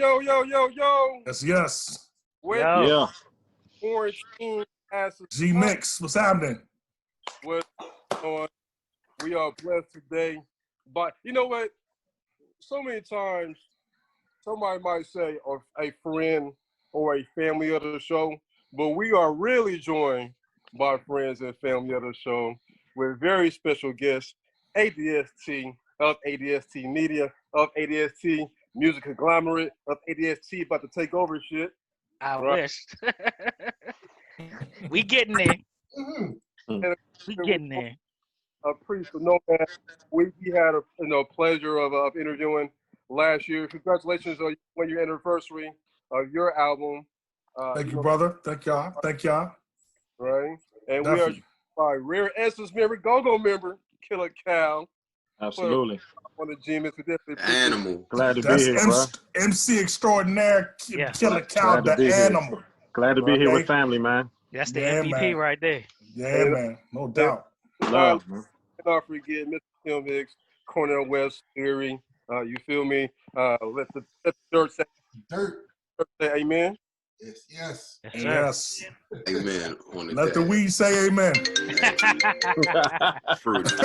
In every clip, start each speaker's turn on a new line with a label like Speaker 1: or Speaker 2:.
Speaker 1: Yo, yo, yo, yo.
Speaker 2: Yes, yes.
Speaker 1: When
Speaker 3: Yeah.
Speaker 1: quarantine passes,
Speaker 2: Gemix, what's happening?
Speaker 1: what's going on? We are blessed today. But you know what? So many times, somebody might say, or a friend or a family of the show, but we are really joined by friends and family of the show with very special guests, ADST of ADST Media, of ADST Music Conglomerate, of ADST about to take over shit.
Speaker 3: I
Speaker 1: Right.
Speaker 3: wish. We getting there.
Speaker 1: And
Speaker 3: We getting there.
Speaker 1: a priest of no man. We had a pleasure of interviewing last year. Congratulations on your anniversary of your album.
Speaker 2: Thank you, brother. Thank y'all. Thank y'all.
Speaker 1: Right, and
Speaker 2: Definitely.
Speaker 1: we are by Rare Essence member, Gogo member, Killer Cal.
Speaker 3: Absolutely.
Speaker 1: On the Gemix, we definitely appreciate
Speaker 4: Animal.
Speaker 3: Glad to
Speaker 2: That's
Speaker 3: be here, bro.
Speaker 2: MC extraordinaire,
Speaker 3: Yeah.
Speaker 2: Killer Cow,
Speaker 3: Glad to
Speaker 2: the
Speaker 3: be here.
Speaker 2: animal.
Speaker 3: Glad to be here with family, man.
Speaker 5: That's the
Speaker 2: Yeah,
Speaker 5: MVP
Speaker 2: man.
Speaker 5: right there.
Speaker 2: Yeah, man. No doubt.
Speaker 3: Love, man.
Speaker 1: Not forget Mr. Gemix, Cornell West, Erie. You feel me? Let the dirt say amen.
Speaker 6: Yes, yes.
Speaker 5: Yes, sir.
Speaker 2: Yes.
Speaker 4: Amen. On the
Speaker 2: Let the
Speaker 4: dad.
Speaker 2: weed say amen.
Speaker 4: Fruity.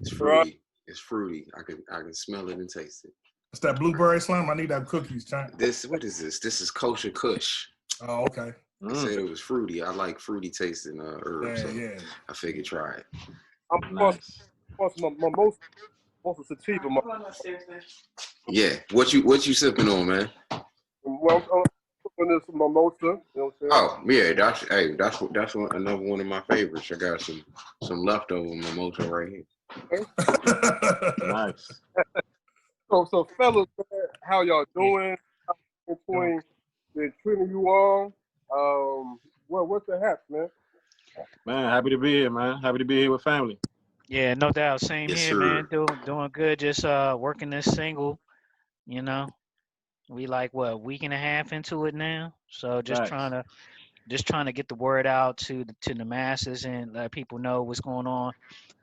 Speaker 4: It's fruity. It's fruity. I can smell it and taste it.
Speaker 2: It's that blueberry slam. I need that cookies, China.
Speaker 4: What is this? This is kosher kush.
Speaker 2: Oh, okay.
Speaker 4: I said it was fruity. I like fruity tasting herbs.
Speaker 2: Yeah,
Speaker 4: so
Speaker 2: yeah.
Speaker 4: I figured try it.
Speaker 1: I'm
Speaker 3: Nice.
Speaker 1: my most sativa.
Speaker 4: Yeah. What you sipping on, man?
Speaker 1: Well, I'm this mimosa. You know what I'm saying?
Speaker 4: Oh yeah, that's another one of my favorites. I got some leftover mimosa right here.
Speaker 3: Nice.
Speaker 1: So fellas, man, how y'all doing? How's been treating you all? What's the hap, man?
Speaker 3: Man, happy to be here, man. Happy to be here with family.
Speaker 5: Yeah, no doubt. Same
Speaker 4: Yes,
Speaker 5: here,
Speaker 4: sir.
Speaker 5: man. Doing good. Just working this single. You know, we like what, week and a half into it now. So just
Speaker 3: Nice.
Speaker 5: trying to get the word out to the masses and let people know what's going on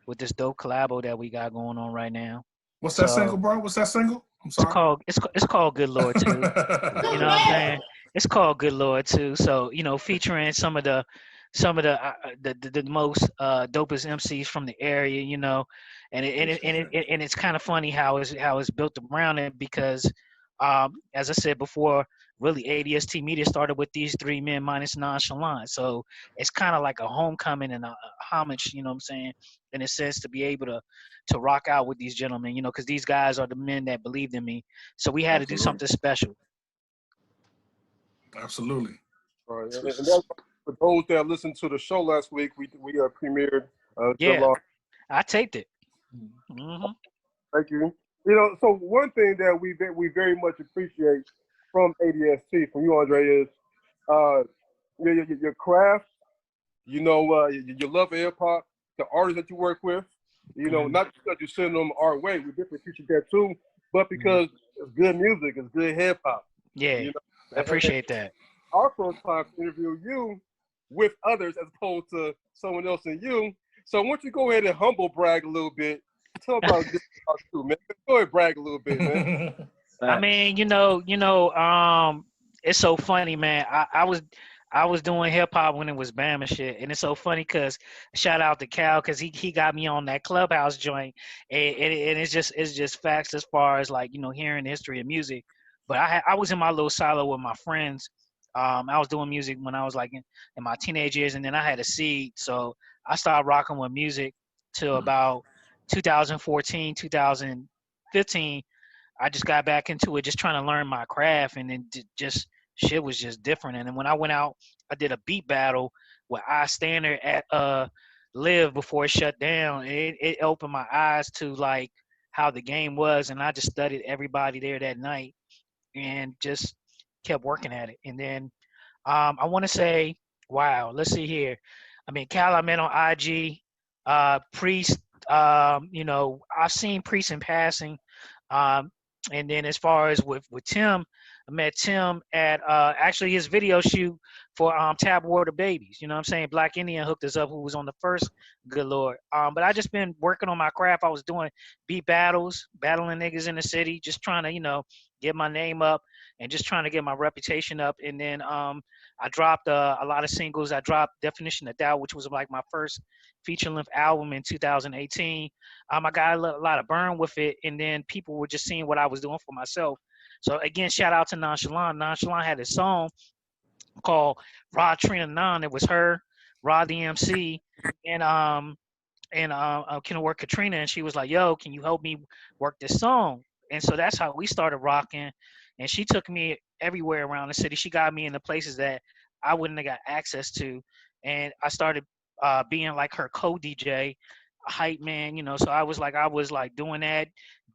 Speaker 5: with this dope collabo that we got going on right now.
Speaker 2: What's that
Speaker 5: So,
Speaker 2: single, bro? What's that single? I'm
Speaker 5: It's
Speaker 2: sorry.
Speaker 5: called Good Lord too. You know what I'm saying? It's called Good Lord too. So featuring some of the most dopest MCs from the area. And it's kind of funny how it's built around it because, as I said before, really ADST Media started with these three men minus Nonchalant. So it's kind of like a homecoming and a homage. You know what I'm saying? In a sense, to be able to rock out with these gentlemen, because these guys are the men that believed in me. So we had to do something special.
Speaker 2: Absolutely.
Speaker 1: All right. And that's for those that listened to the show last week, we premiered.
Speaker 5: Yeah,
Speaker 1: July.
Speaker 5: I taped it. Mm-hmm.
Speaker 1: Thank you. So one thing that we very much appreciate from ADST, from you, Andre, is your craft. Your love of hip hop, the artists that you work with. Not because you're sending them our way, we definitely appreciate that too, but because it's good music, it's good hip hop.
Speaker 5: Yeah, I appreciate that.
Speaker 1: Our first time to interview you with others as opposed to someone else and you. So why don't you go ahead and humble brag a little bit? Tell about this too, man. Go ahead, brag a little bit, man.
Speaker 5: I mean, it's so funny, man. I was doing hip hop when it was Bama shit, and it's so funny because shout out to Cal because he got me on that Clubhouse joint, and it's just facts as far as like hearing the history of music. But I was in my little silo with my friends. I was doing music when I was like in my teenage years, and then I had a seed, so I started rocking with music till about 2014, 2015. I just got back into it, just trying to learn my craft, and then just shit was just different. And then when I went out, I did a beat battle with I Standard at Live before it shut down. It opened my eyes to like how the game was, and I just studied everybody there that night and just kept working at it. And then I want to say, wow, let's see here. I mean, Cal, I met on IG. Priest, I've seen Priest in passing. And then as far as with Tim, I met Tim at actually his video shoot for Tap Water Babies. You know what I'm saying? Black Indian hooked us up, who was on the first Good Lord. But I just been working on my craft. I was doing beat battles, battling niggas in the city, just trying to, get my name up and just trying to get my reputation up. And then I dropped a lot of singles. I dropped Definition of Doubt, which was like my first feature-length album in 2018. I got a lot of burn with it, and then people were just seeing what I was doing for myself. So again, shout out to Nonchalant. Nonchalant had a song called Raw Trina Nine. It was her, Raw DMC, and can work Katrina, and she was like, "Yo, can you help me work this song?" And so that's how we started rocking. And she took me everywhere around the city. She got me in the places that I wouldn't have got access to, and I started being like her co-DJ, a hype man, you know. So I was like doing that,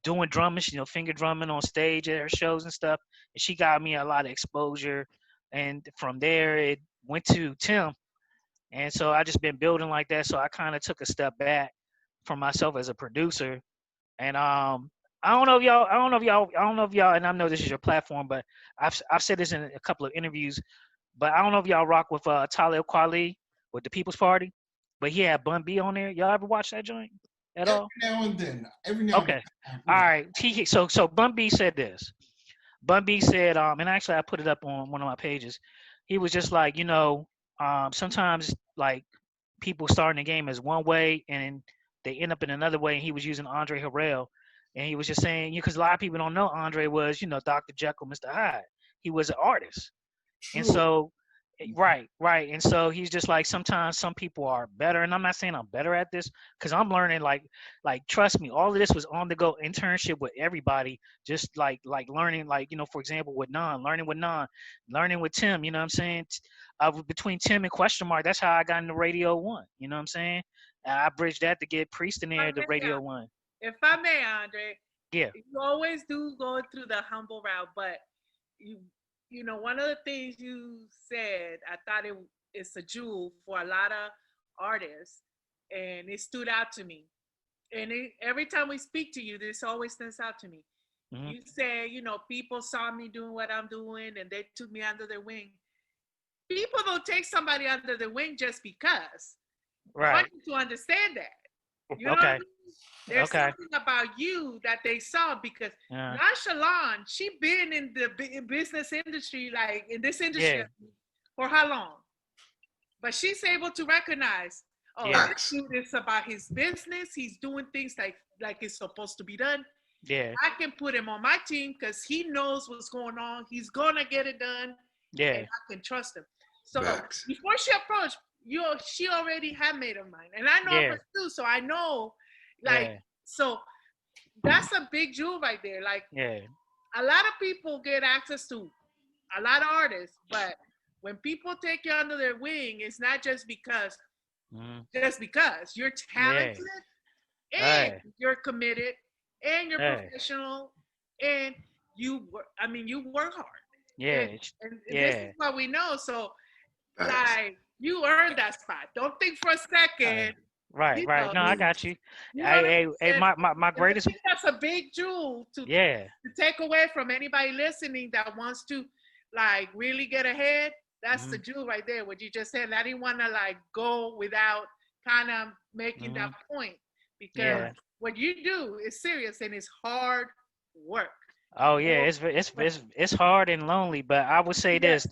Speaker 5: doing drumming, you know, finger drumming on stage at her shows and stuff. And she got me a lot of exposure. And from there, it went to Tim. And so I just been building like that. So I kind of took a step back for myself as a producer. And I don't know if y'all, and I know this is your platform, but I've said this in a couple of interviews, but I don't know if y'all rock with Talib Kweli with the People's Party, but he had Bun B on there. Y'all ever watch that joint at all?
Speaker 6: Every now and then. Every now
Speaker 5: Okay.
Speaker 6: and then.
Speaker 5: All right. So Bun B said this. Bun B said, and actually I put it up on one of my pages. He was just like, you know, sometimes like people start in the game as one way and they end up in another way. And he was using Andre Harrell, and he was just saying, because a lot of people don't know Andre was, you know, Dr. Jekyll, Mr. Hyde. He was an artist, and so right, and so he's just like sometimes some people are better, and I'm not saying I'm better at this because I'm learning. Like trust me, all of this was on the go internship with everybody, just like learning, like, you know, for example with learning with Tim, you know what I'm saying. Between Tim and Question Mark, that's how I got into Radio One, you know what I'm saying. And I bridged that to get Priest in there to Radio One.
Speaker 7: If I may, Andre,
Speaker 5: Yeah.
Speaker 7: you always do go through the humble route, but you know, one of the things you said, I thought it's a jewel for a lot of artists, and it stood out to me. And every time we speak to you, this always stands out to me. Mm-hmm. You say, you know, people saw me doing what I'm doing, and they took me under their wing. People don't take somebody under their wing just because. Right. I want you to understand that. You know what I mean? There's something about you that they saw, because Nonchalant, she been in the business industry, like in this industry for how long? But she's able to recognize, this dude is about his business. He's doing things like it's supposed to be done. Yeah, I can put him on my team because he knows what's going on. He's gonna get it done. Yeah, and I can trust him. So before she approached she already had made her mind, and I know her too. So I know. So that's a big jewel right there. Like, a lot of people get access to a lot of artists, but when people take you under their wing, it's not just because you're talented and you're committed and you're professional and you work hard. Yeah. And this is what we know. So like, you earned that spot. Don't think for a second.
Speaker 5: Right. No, I got you. My greatest.
Speaker 7: I think that's a big jewel to take away from anybody listening that wants to like really get ahead. That's the jewel right there. What you just said. I didn't want to like go without kind of making that point, because what you do is serious and it's hard work.
Speaker 5: Oh yeah, it's hard and lonely. But I would say this.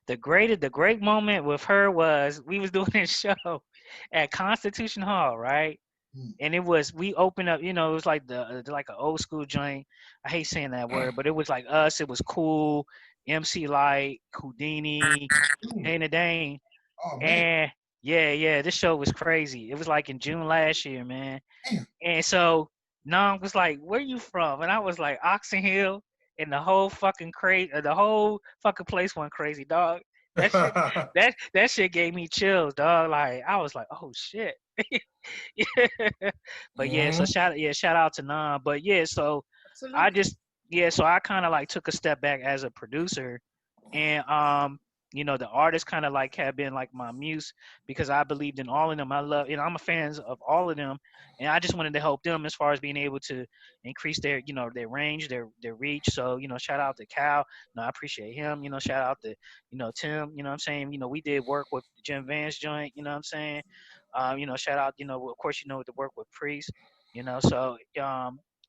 Speaker 5: The great moment with her was we was doing this show at Constitution Hall, right? And we opened up, you know, it was like like an old school joint. I hate saying that word, but it was like us. It was Cool, MC Light, Houdini, Dana Dane. And this show was crazy. It was like in June last year, man. And so Nam was like, "Where you from?" And I was like, "Oxon Hill." And the whole fucking place went crazy, dog. That shit gave me chills, dog. Like, I was like, oh shit. But so shout out to Nam. But so absolutely. I kind of like took a step back as a producer, and you know, the artists kind of like have been like my muse, because I believed in all of them. I'm a fan of all of them, and I just wanted to help them as far as being able to increase their, you know, their range, their reach. So, you know, shout out to Cal. You know, I appreciate him. You know, shout out to, you know, Tim. You know what I'm saying? You know, we did work with Jim Vance joint. You know what I'm saying? You know, shout out. You know, of course, you know, the work with Priest. You know, so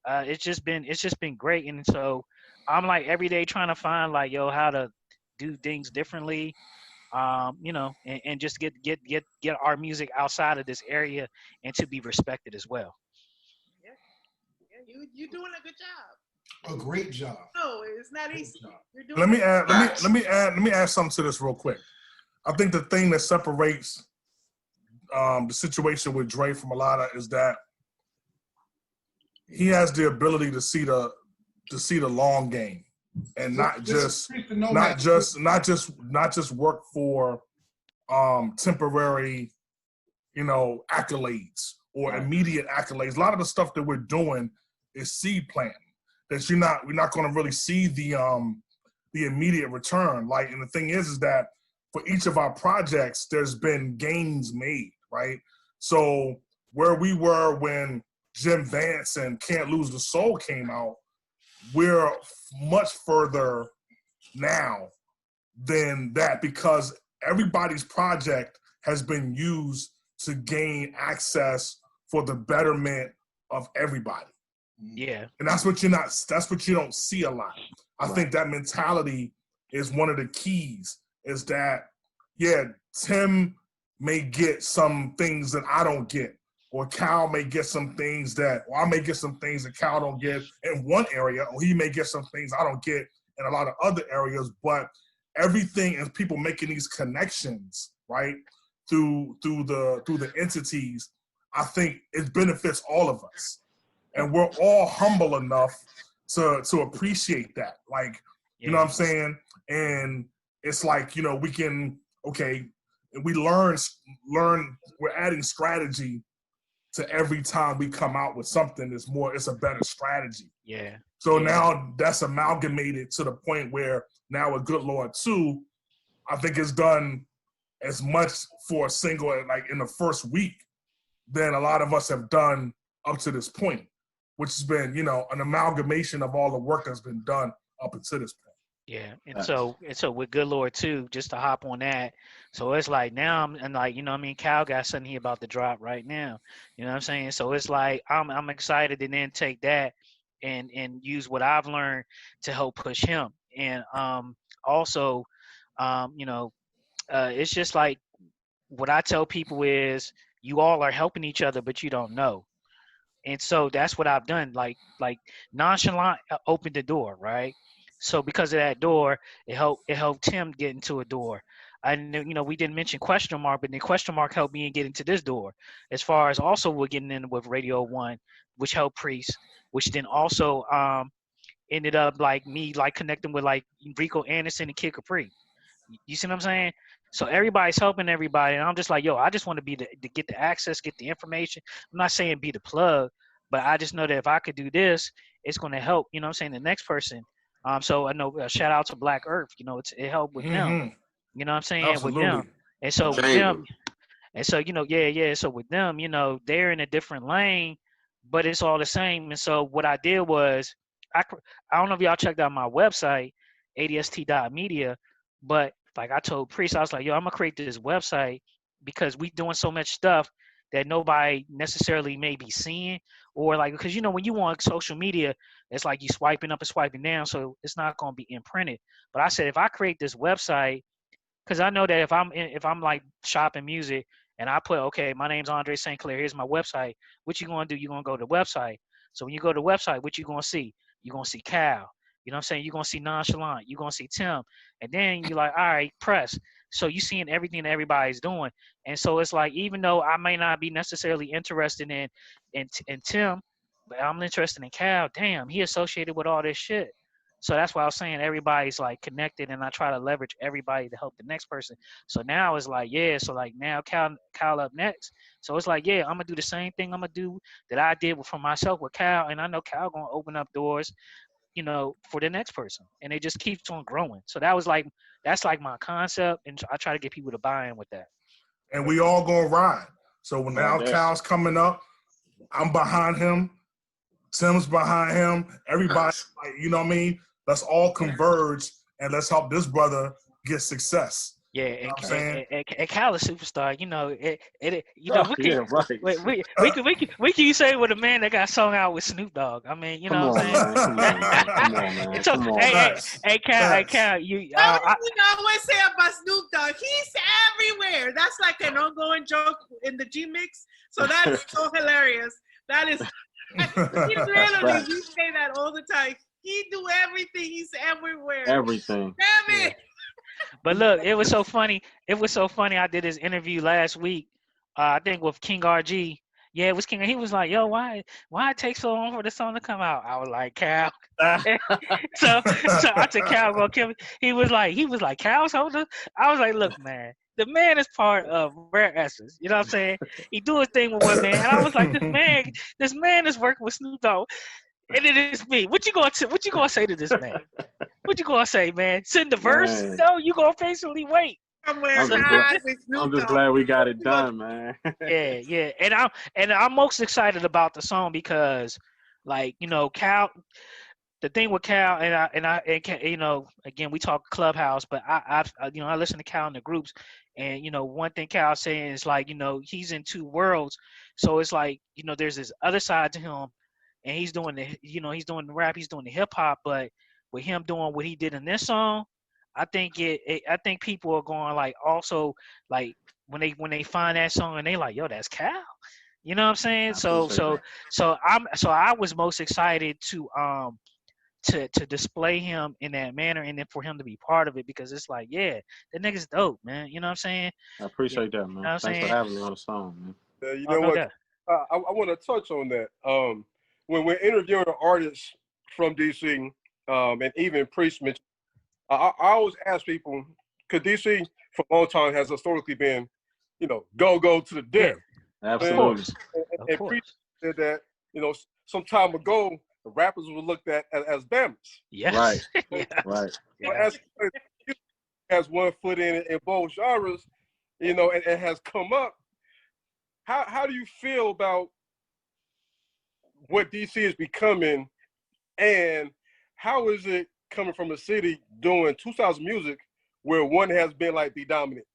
Speaker 5: it's just been great. And so I'm like every day trying to find like how to do things differently, and just get our music outside of this area and to be respected as well.
Speaker 7: Yeah, yeah, you doing a good job.
Speaker 2: A great job.
Speaker 7: No, it's not easy. You're doing
Speaker 2: Let me
Speaker 7: a-
Speaker 2: add. Let me add something to this real quick. I think the thing that separates the situation with Dre from a lot of is that he has the ability to see the long game and not just work for temporary, accolades or immediate accolades. A lot of the stuff that we're doing is seed planting. That we're not going to really see the immediate return. Like, and the thing is that for each of our projects, there's been gains made, right? So where we were when Jim Vance and Can't Lose the Soul came out, we're much further now than that because everybody's project has been used to gain access for the betterment of everybody.
Speaker 5: Yeah.
Speaker 2: And that's what you don't see a lot. I think that mentality is one of the keys, is that, Tim may get some things that I don't get, or Cal may get some things or I may get some things that Cal don't get in one area, or he may get some things I don't get in a lot of other areas. But everything and people making these connections, right, through the entities, I think it benefits all of us. And we're all humble enough to appreciate that. Like, you know what I'm saying? And it's like, we can, we learn, we're adding strategy to every time we come out with something it's a better strategy.
Speaker 5: Yeah.
Speaker 2: So now that's amalgamated to the point where now with Good Lord 2, I think it's done as much for a single, like in the first week, than a lot of us have done up to this point, which has been, an amalgamation of all the work that's been done up until this point.
Speaker 5: Yeah, and so with Good Lord too, just to hop on that. So it's like now and like Cal got something he about to drop right now. You know what I'm saying? So it's like I'm excited to then take that and use what I've learned to help push him. And also, it's just like what I tell people is you all are helping each other, but you don't know. And so that's what I've done. Like Nonchalant opened the door, right? So because of that door, it helped Tim get into a door. And we didn't mention Question Mark, but then Question Mark helped me get into this door. As far as also we're getting in with Radio One, which helped Priest, which then also ended up like me like connecting with like Rico Anderson and Kid Capri. You see what I'm saying? So everybody's helping everybody, and I'm just like, I just want to be to get the access, get the information. I'm not saying be the plug, but I just know that if I could do this, it's going to help. You know what I'm saying? The next person. So I know shout out to Black Earth. It helped with them. You know what I'm saying?
Speaker 2: Absolutely.
Speaker 5: With them, and so with them, and so So with them, they're in a different lane, but it's all the same. And so what I did was, I don't know if y'all checked out my website, ADST.media, but like I told Priest, I was like, I'm gonna create this website because we doing so much stuff that nobody necessarily may be seeing, or like, because when you on social media, it's like you swiping up and swiping down, so it's not gonna be imprinted. But I said if I create this website, because I know that if I'm like shopping music and I put, okay, my name's Andre St. Clair, here's my website, what you gonna do? You're gonna go to the website. So when you go to the website, what you gonna see? You're gonna see Cal. You know what I'm saying? You're going to see Nonchalant. You're going to see Tim. And then you're like, all right, press. So you're seeing everything that everybody's doing. And so it's like, even though I may not be necessarily interested in Tim, but I'm interested in Cal, damn, he associated with all this shit. So that's why I was saying everybody's like connected, and I try to leverage everybody to help the next person. So now it's like, so like now Cal up next. So it's like, I'm going to do the same thing I'm going to do that I did for myself with Cal. And I know Cal going to open up doors for the next person, and it just keeps on growing. So that's like my concept, and I try to get people to buy in with that.
Speaker 2: And we all gonna ride. So when now Cal's coming up, I'm behind him, Tim's behind him, everybody, like, you know what I mean? Let's all converge and let's help this brother get success.
Speaker 5: Yeah,
Speaker 2: You know what I'm saying?
Speaker 5: and Cal is superstar. You know,
Speaker 3: Oh,
Speaker 5: we
Speaker 3: yeah,
Speaker 5: can
Speaker 3: right.
Speaker 5: we can say with a man that got sung out with Snoop Dogg. I mean, you
Speaker 3: Come
Speaker 5: know what
Speaker 3: on,
Speaker 5: I'm saying?
Speaker 3: man. Come on, man. Come on, man.
Speaker 5: So
Speaker 3: Come on,
Speaker 5: hey,
Speaker 3: man.
Speaker 2: Facts.
Speaker 5: Cal, you
Speaker 7: What do you always say about Snoop Dogg? He's everywhere. That's like an ongoing joke in the Gemix. So that's so hilarious. That is, he literally,
Speaker 3: Right.
Speaker 7: we say that all the time. He do everything. He's everywhere.
Speaker 3: Everything.
Speaker 7: Damn
Speaker 5: yeah.
Speaker 7: it.
Speaker 5: But look, it was so funny. It was so funny. I did this interview last week. I think with King RG. Yeah, it was King. He was like, "Yo, why it take so long for the song to come out?" I was like, "Cal." so I took Cal go kill me. He was like, "Cal's holder." I was like, "Look, man, the man is part of Rare Essence. You know what I'm saying? He do his thing with one man, and I was like, this man is working with Snoop Dogg, and it is me. What you gonna say to this man? What you gonna say, man? Send the verse?
Speaker 3: Man.
Speaker 5: No, you gonna patiently wait.
Speaker 7: Somewhere
Speaker 3: I'm
Speaker 5: So,
Speaker 3: just glad.
Speaker 7: high with
Speaker 3: I'm
Speaker 7: Snoop
Speaker 3: just
Speaker 7: Dogg.
Speaker 3: glad we got it done, man.
Speaker 5: yeah, and I'm most excited about the song because, like, you know, Cal. The thing with Cal you know, again, we talk Clubhouse, but you know, I listen to Cal in the groups, and you know, one thing Cal saying is like, you know, he's in two worlds, so it's like, you know, there's this other side to him, and he's doing he's doing the rap, he's doing the hip hop, but with him doing what he did in this song, I think I think people are going like also like when they find that song and they like, yo, that's Cal. You know what I'm saying?
Speaker 3: I appreciate that.
Speaker 5: So I was most excited to display him in that manner and then for him to be part of it because it's like, yeah, that nigga's dope, man. You know what I'm saying?
Speaker 3: I
Speaker 5: Yeah,
Speaker 3: appreciate that,
Speaker 5: you know
Speaker 3: man.
Speaker 5: what I'm
Speaker 3: Thanks for
Speaker 5: saying?
Speaker 3: having me on the song, man.
Speaker 1: You
Speaker 5: Oh
Speaker 1: know
Speaker 5: no
Speaker 1: what?
Speaker 5: doubt.
Speaker 1: I want to touch on that. When we're interviewing artists from DC, and even Priest mentioned, I always ask people, because DC for a long time has historically been, you know, go to the
Speaker 5: Yeah,
Speaker 1: death.
Speaker 5: of
Speaker 3: Absolutely.
Speaker 5: course. Of
Speaker 1: And Priest
Speaker 5: course.
Speaker 1: said that, you know, some time ago, the rappers were looked at as bammers.
Speaker 5: Yes.
Speaker 3: Right.
Speaker 5: yeah.
Speaker 3: Right.
Speaker 1: So
Speaker 5: Yeah.
Speaker 1: as he has one foot in both genres, you know, and has come up. How do you feel about what DC is becoming, and how is it coming from a city doing 2,000 music where one has been like the dominant?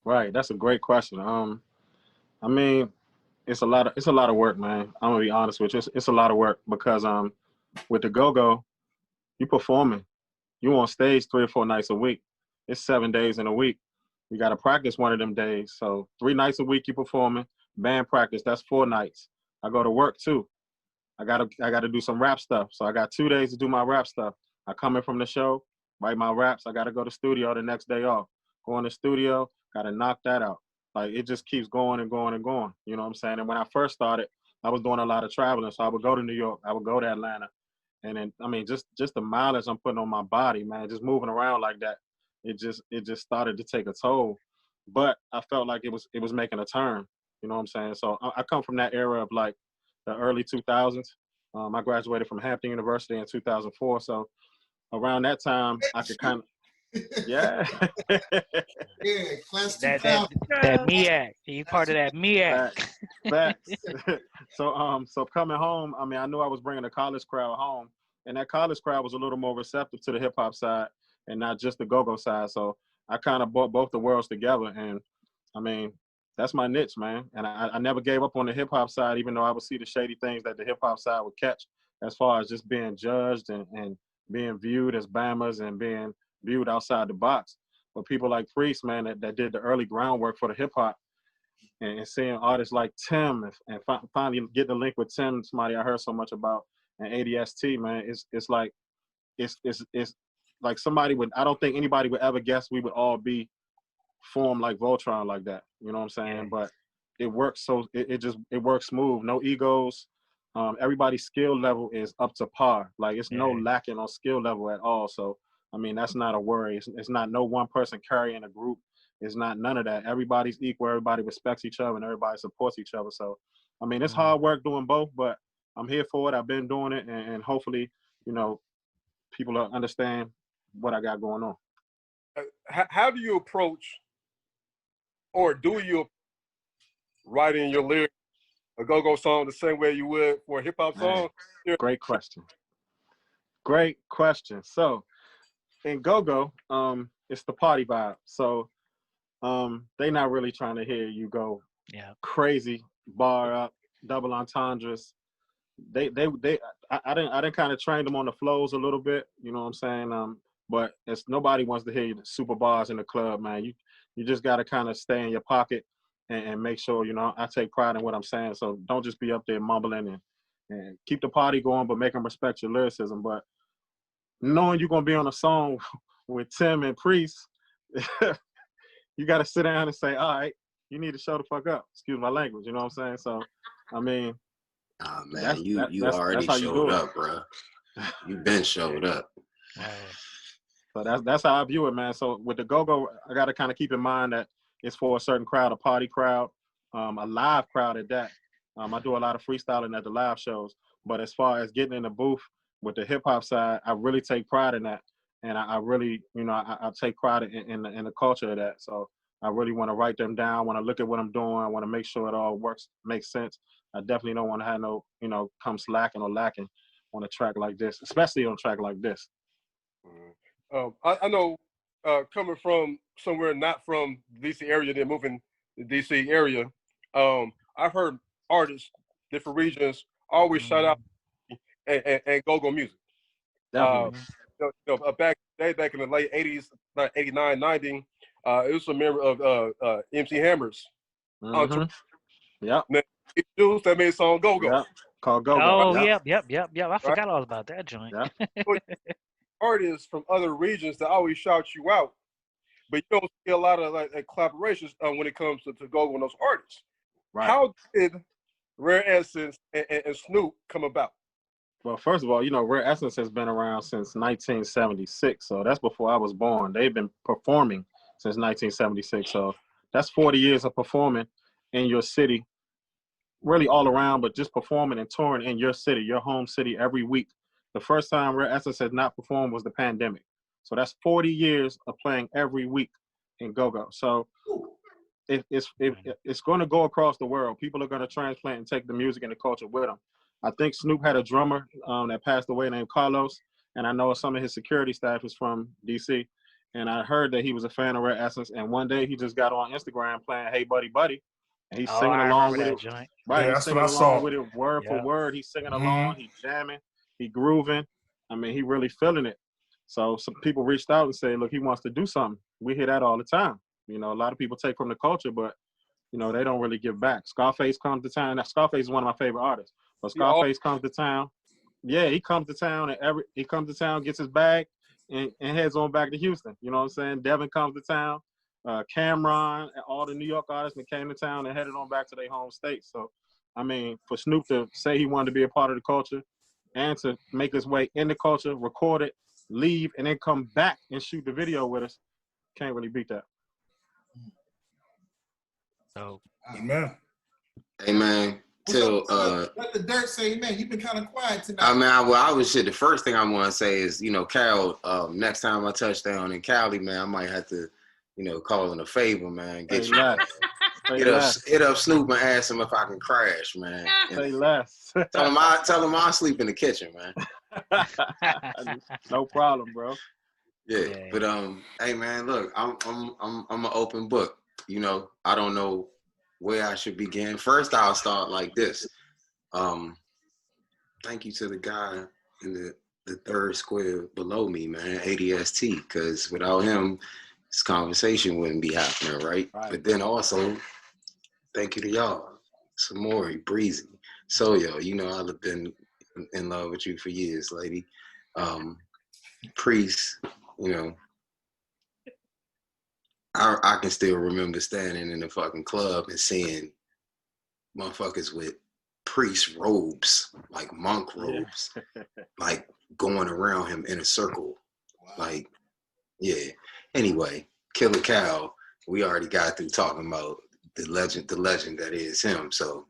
Speaker 3: Right. That's a great question. I mean, it's a lot of work, man. I'm gonna be honest with you. It's a lot of work because with the Gogo, you performing. You on stage 3 or 4 nights a week. It's 7 days in a week. You got to practice one of them days. So 3 nights a week you performing. Band practice, that's 4 nights. I go to work too. I gotta do some rap stuff. So I got 2 days to do my rap stuff. I come in from the show, write my raps. I gotta go to studio the next day off. Go in the studio, gotta knock that out. Like it just keeps going and going and going. You know what I'm saying? And when I first started, I was doing a lot of traveling. So I would go to New York, I would go to Atlanta. And then I mean just the mileage I'm putting on my body, man, just moving around like that, it just started to take a toll. But I felt like it was making a turn. You know what I'm saying? So I come from that era of like the early 2000s. I graduated from Hampton University in 2004. So around that time, I could kind of, yeah.
Speaker 6: Yeah, class
Speaker 5: That
Speaker 6: 2000.
Speaker 5: MEAC. He part of that MEAC.
Speaker 3: Facts. Facts. So coming home, I mean, I knew I was bringing a college crowd home, and that college crowd was a little more receptive to the hip hop side and not just the go-go side. So I kind of brought both the worlds together, and I mean, that's my niche, man. And I never gave up on the hip hop side, even though I would see the shady things that the hip hop side would catch, as far as just being judged and being viewed as bammers and being viewed outside the box. But people like Priest, man, that did the early groundwork for the hip hop, and seeing artists like Tim and finally getting the link with Tim, somebody I heard so much about, and ADST, man, it's like it's like somebody would, I don't think anybody would ever guess we would all be formed like Voltron like that. You know what I'm saying?
Speaker 5: Yeah.
Speaker 3: But it works it works smooth. No egos. Everybody's skill level is up to par. Like it's no
Speaker 5: Yeah.
Speaker 3: lacking on skill level at all. So I mean that's not a worry. It's not no one person carrying a group. It's not none of that. Everybody's equal. Everybody respects each other and everybody supports each other. So I mean it's hard work doing both, but I'm here for it. I've been doing it, and hopefully, you know, people will understand what I got going on.
Speaker 1: How do you approach, or do you writing your lyrics, a go-go song, the same way you would for a hip-hop
Speaker 3: Man,
Speaker 1: song?
Speaker 3: great question. Great question. So in Gogo, it's the party vibe. So they not really trying to hear you go crazy, bar up, double entendres. I didn't kind of train them on the flows a little bit, you know what I'm saying? But it's nobody wants to hear you super bars in the club, man. You just gotta kind of stay in your pocket and make sure, you know, I take pride in what I'm saying. So don't just be up there mumbling and keep the party going, but make them respect your lyricism. But knowing you're gonna be on a song with Tim and Priest, you gotta sit down and say, all right, you need to show the fuck up. Excuse my language, you know what I'm saying? So, I mean,
Speaker 4: oh man, you already showed up, bro. You been showed up.
Speaker 3: So that's how I view it, man. So with the Gogo, I got to kind of keep in mind that it's for a certain crowd, a party crowd, a live crowd at that. I do a lot of freestyling at the live shows, but as far as getting in the booth with the hip hop side, I really take pride in that, and I really, you know, I take pride in the culture of that. So I really want to write them down, want to look at what I'm doing, I want to make sure it all works, makes sense. I definitely don't want to have no, you know, come slacking or lacking on a track like this, especially on a track like this.
Speaker 1: I know coming from somewhere not from the DC area, then moving to the DC area, I've heard artists, different regions, always shout out and Gogo music. Back in the late 80s, like 89, 90, it was a member of MC Hammer's.
Speaker 3: Yeah.
Speaker 1: Juice that made song Gogo.
Speaker 3: Yep. Called Gogo.
Speaker 5: Oh, yep. I forgot all about that joint.
Speaker 3: Yep.
Speaker 1: Artists from other regions that always shout you out, but you don't see a lot of like collaborations when it comes to Gogo and those artists. Right. How did Rare Essence and Snoop come about?
Speaker 3: Well, first of all, you know, Rare Essence has been around since 1976, so that's before I was born. They've been performing since 1976, so that's 40 years of performing in your city, really all around, but just performing and touring in your city, your home city, every week. The first time Rare Essence had not performed was the pandemic. So that's 40 years of playing every week in Gogo. So it's going to go across the world. People are going to transplant and take the music and the culture with them. I think Snoop had a drummer that passed away named Carlos, and I know some of his security staff is from DC. And I heard that he was a fan of Rare Essence, and one day he just got on Instagram playing "Hey Buddy Buddy," and he's singing along with it.
Speaker 5: Joint.
Speaker 3: Right,
Speaker 2: yeah,
Speaker 3: he's singing along with it word for word. He's singing along, he's jamming, he grooving. I mean, he really feeling it. So some people reached out and said, look, he wants to do something. We hear that all the time. You know, a lot of people take from the culture, but, you know, they don't really give back. Scarface comes to town. Now, Scarface is one of my favorite artists. But Scarface comes to town. Yeah, he comes to town, and he comes to town, gets his bag, and heads on back to Houston. You know what I'm saying? Devin comes to town. Cameron and all the New York artists that came to town and headed on back to their home state. So, I mean, for Snoop to say he wanted to be a part of the culture and to make his way in the culture, record it, leave, and then come back and shoot the video with us, can't really beat that.
Speaker 5: So,
Speaker 2: amen.
Speaker 4: Amen. Till
Speaker 6: let the dirt say, man, you've been kind of quiet tonight.
Speaker 4: I mean, I was shit. The first thing I want to say is, you know, Cal. Next time I touch down in Cali, man, I might have to, you know, call in a favor, man. Get you. Hit up Snoop and ask him if I can crash, man.
Speaker 3: Say less.
Speaker 4: Tell him I sleep in the kitchen, man.
Speaker 3: No problem, bro.
Speaker 4: Yeah, but hey, man, look, I'm an open book. You know, I don't know where I should begin. First, I'll start like this. Thank you to the guy in the third square below me, man, ADST, because without him, this conversation wouldn't be happening, right? But then also, thank you to y'all, Samori, Breezy, Sojo. You know, I've been in love with you for years, lady. Priest, you know, I can still remember standing in the fucking club and seeing motherfuckers with priest robes, like monk robes, like going around him in a circle. Like, yeah. Anyway, Killer Cal, we already got through talking about the legend that is him. So,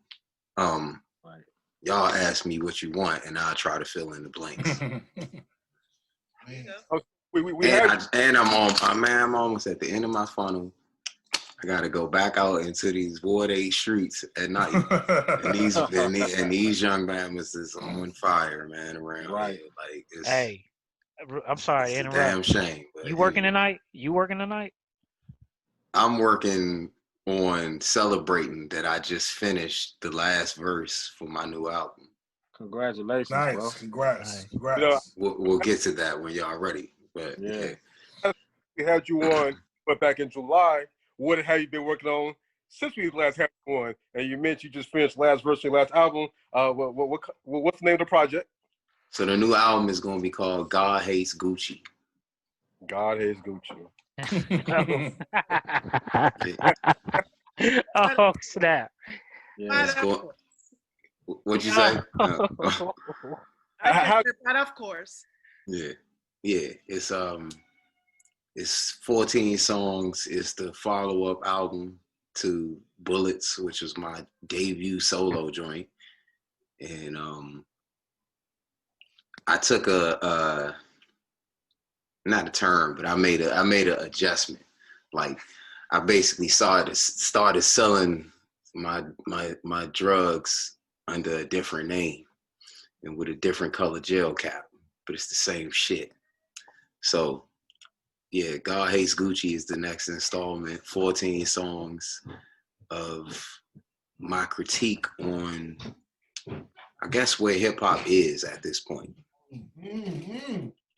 Speaker 4: y'all ask me what you want, and I'll try to fill in the blanks. I'm almost at the end of my funnel. I gotta go back out into these Ward streets at night, and these young mamas is on fire, man. Around here, like it's,
Speaker 5: hey, I'm sorry
Speaker 4: It's
Speaker 5: to
Speaker 4: a damn
Speaker 5: interrupt.
Speaker 4: shame. But
Speaker 5: You working tonight? You working tonight?
Speaker 4: I'm working on celebrating that I just finished the last verse for my new album.
Speaker 3: Congratulations, bro.
Speaker 2: Nice. Congrats.
Speaker 5: Nice.
Speaker 2: Congrats.
Speaker 1: You know,
Speaker 4: We'll get to that when y'all ready. But
Speaker 3: Yeah.
Speaker 1: we had you on, but back in July, what have you been working on since we last had you on? And you mentioned you just finished last verse of your last album. What's the name of the project?
Speaker 4: So the new album is going to be called God Hates Gucci.
Speaker 1: God hates Gucci.
Speaker 5: Oh snap!
Speaker 3: Yeah.
Speaker 4: It's
Speaker 7: But
Speaker 4: going,
Speaker 7: of course.
Speaker 4: what'd you say?
Speaker 7: I
Speaker 1: How-
Speaker 7: just said, but of course.
Speaker 4: Yeah. It's 14 songs. It's the follow-up album to Bullets, which was my debut solo joint. And I took not a turn, but I made an adjustment. Like I basically started selling my drugs under a different name and with a different color gel cap, but it's the same shit. So yeah, God Hates Gucci is the next installment. 14 songs of my critique on, I guess, where hip hop is at this point.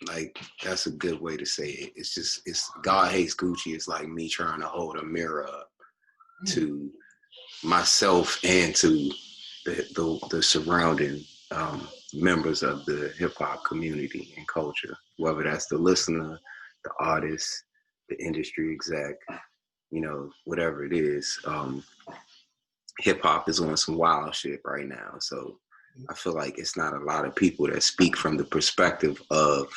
Speaker 4: Like that's a good way to say it. It's God Hates Gucci. It's like me trying to hold a mirror up to myself and to the surrounding members of the hip hop community and culture, whether that's the listener, the artist, the industry exec, whatever it is. Hip hop is on some wild shit right now. So I feel like it's not a lot of people that speak from the perspective of,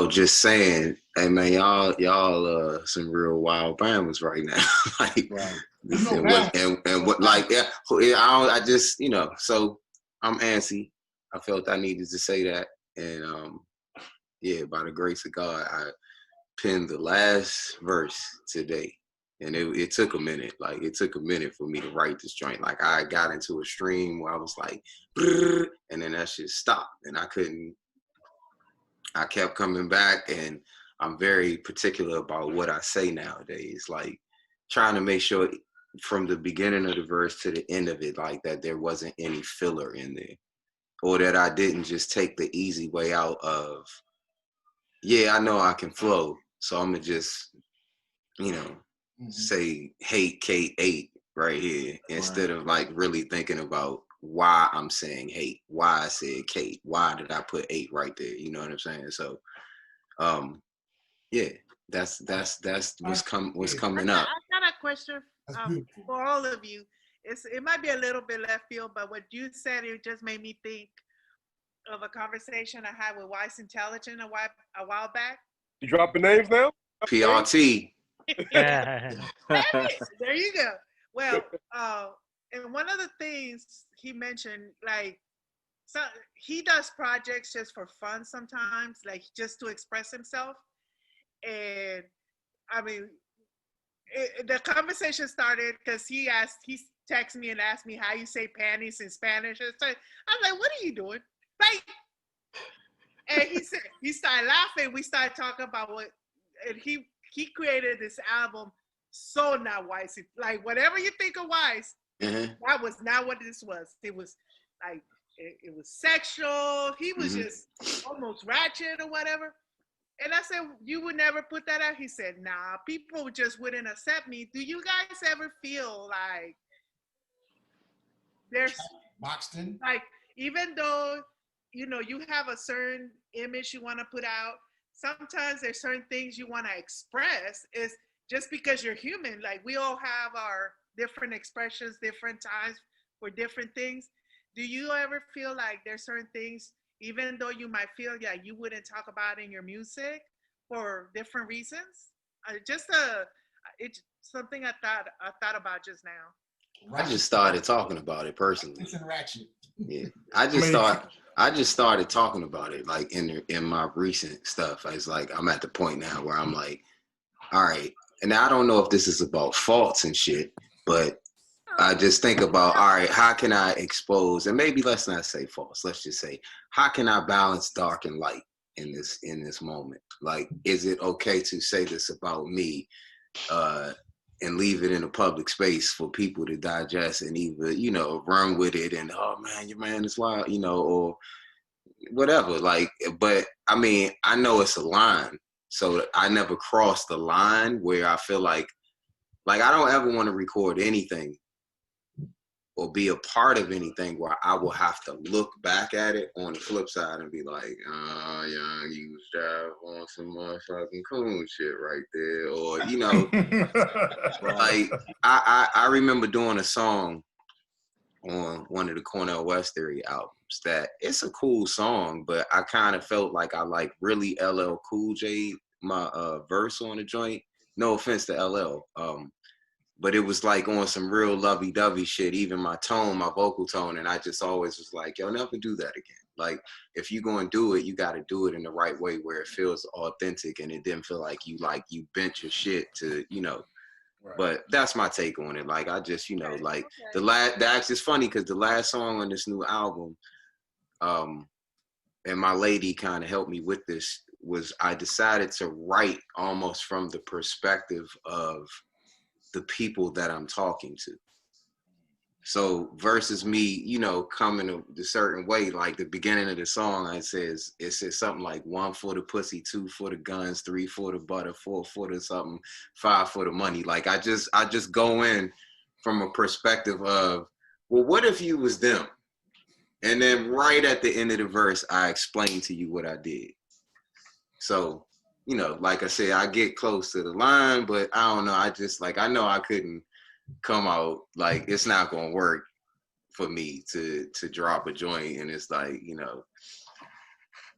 Speaker 4: just saying, hey man, y'all some real wild Bama's right now. Like, I just, so I'm antsy. I felt I needed to say that. And by the grace of God, I penned the last verse today. And it took a minute. Like, it took a minute for me to write this joint. Like, I got into a stream where I was like, and then that shit stopped. And I kept coming back, and I'm very particular about what I say nowadays. Like, trying to make sure from the beginning of the verse to the end of it, like, that there wasn't any filler in there. Or that I didn't just take the easy way out of, I know I can flow, so I'm going to just, say hate K8 right here instead of like really thinking about why I'm saying hate, why I said Kate, why did I put 8 right there? You know what I'm saying? So, that's what's coming up.
Speaker 7: I got a question for all of you. It might be a little bit left field, but what you said, it just made me think of a conversation I had with Wise Intelligent a while back.
Speaker 1: You dropping names now?
Speaker 4: PRT.
Speaker 7: There you go. Well, and one of the things he mentioned, like, so he does projects just for fun sometimes, like just to express himself. And I mean, the conversation started because he texted me and asked me how you say panties in Spanish. And so I'm like, what are you doing? Like, and he started laughing. We started talking about and he created this album, So Not Wise. Like, whatever you think of Wise, that was not what this was. It was like, it was sexual. He was just almost ratchet or whatever. And I said, you would never put that out? He said, nah, people just wouldn't accept me. Do you guys ever feel like there's
Speaker 6: boxed in?
Speaker 7: Like, even though, you have a certain image you want to put out, sometimes there's certain things you want to express is just because you're human. Like, we all have our different expressions, different times for different things. Do you ever feel like there's certain things, even though you might feel like you wouldn't talk about in your music for different reasons? It's something I thought about just now.
Speaker 4: I just started talking about it personally.
Speaker 6: It's in ratchet.
Speaker 4: Yeah, I just started talking about it, like in my recent stuff. It's like I'm at the point now where I'm like, all right, and I don't know if this is about faults and shit, but I just think about, all right, how can I expose, and maybe let's not say false, let's just say, how can I balance dark and light in this moment? Like, is it okay to say this about me and leave it in a public space for people to digest and either, you know, run with it and, oh man, your man is wild, you know, or whatever. Like, but I mean, I know it's a line, so I never crossed the line where I feel like I don't ever want to record anything or be a part of anything where I will have to look back at it on the flip side and be like, oh, young, you was driving on some motherfucking cool shit right there. Or, you know, like, I remember doing a song on one of the Cornell West Theory albums that it's a cool song, but I kind of felt like I like really LL Cool J, my verse on the joint. No offense to LL. But it was like on some real lovey-dovey shit, even my tone, my vocal tone. And I just always was like, yo, never do that again. Like, if you're going to do it, you got to do it in the right way where it feels authentic and it didn't feel like you bent your shit to, you know. Right. But that's my take on it. Like, I just, you know, like that's just funny because the last song on this new album, and my lady kind of helped me with this, was I decided to write almost from the perspective of the people that I'm talking to. So versus me, you know, coming a certain way, like the beginning of the song, it says something like 1 for the pussy, 2 for the guns, 3 for the butter, 4 for the something, 5 for the money. Like I just go in from a perspective of, well, what if you was them? And then right at the end of the verse, I explain to you what I did. So, you know, like I said, I get close to the line, but I don't know. I just like, I know I couldn't come out, like, it's not going to work for me to drop a joint. And it's like, you know,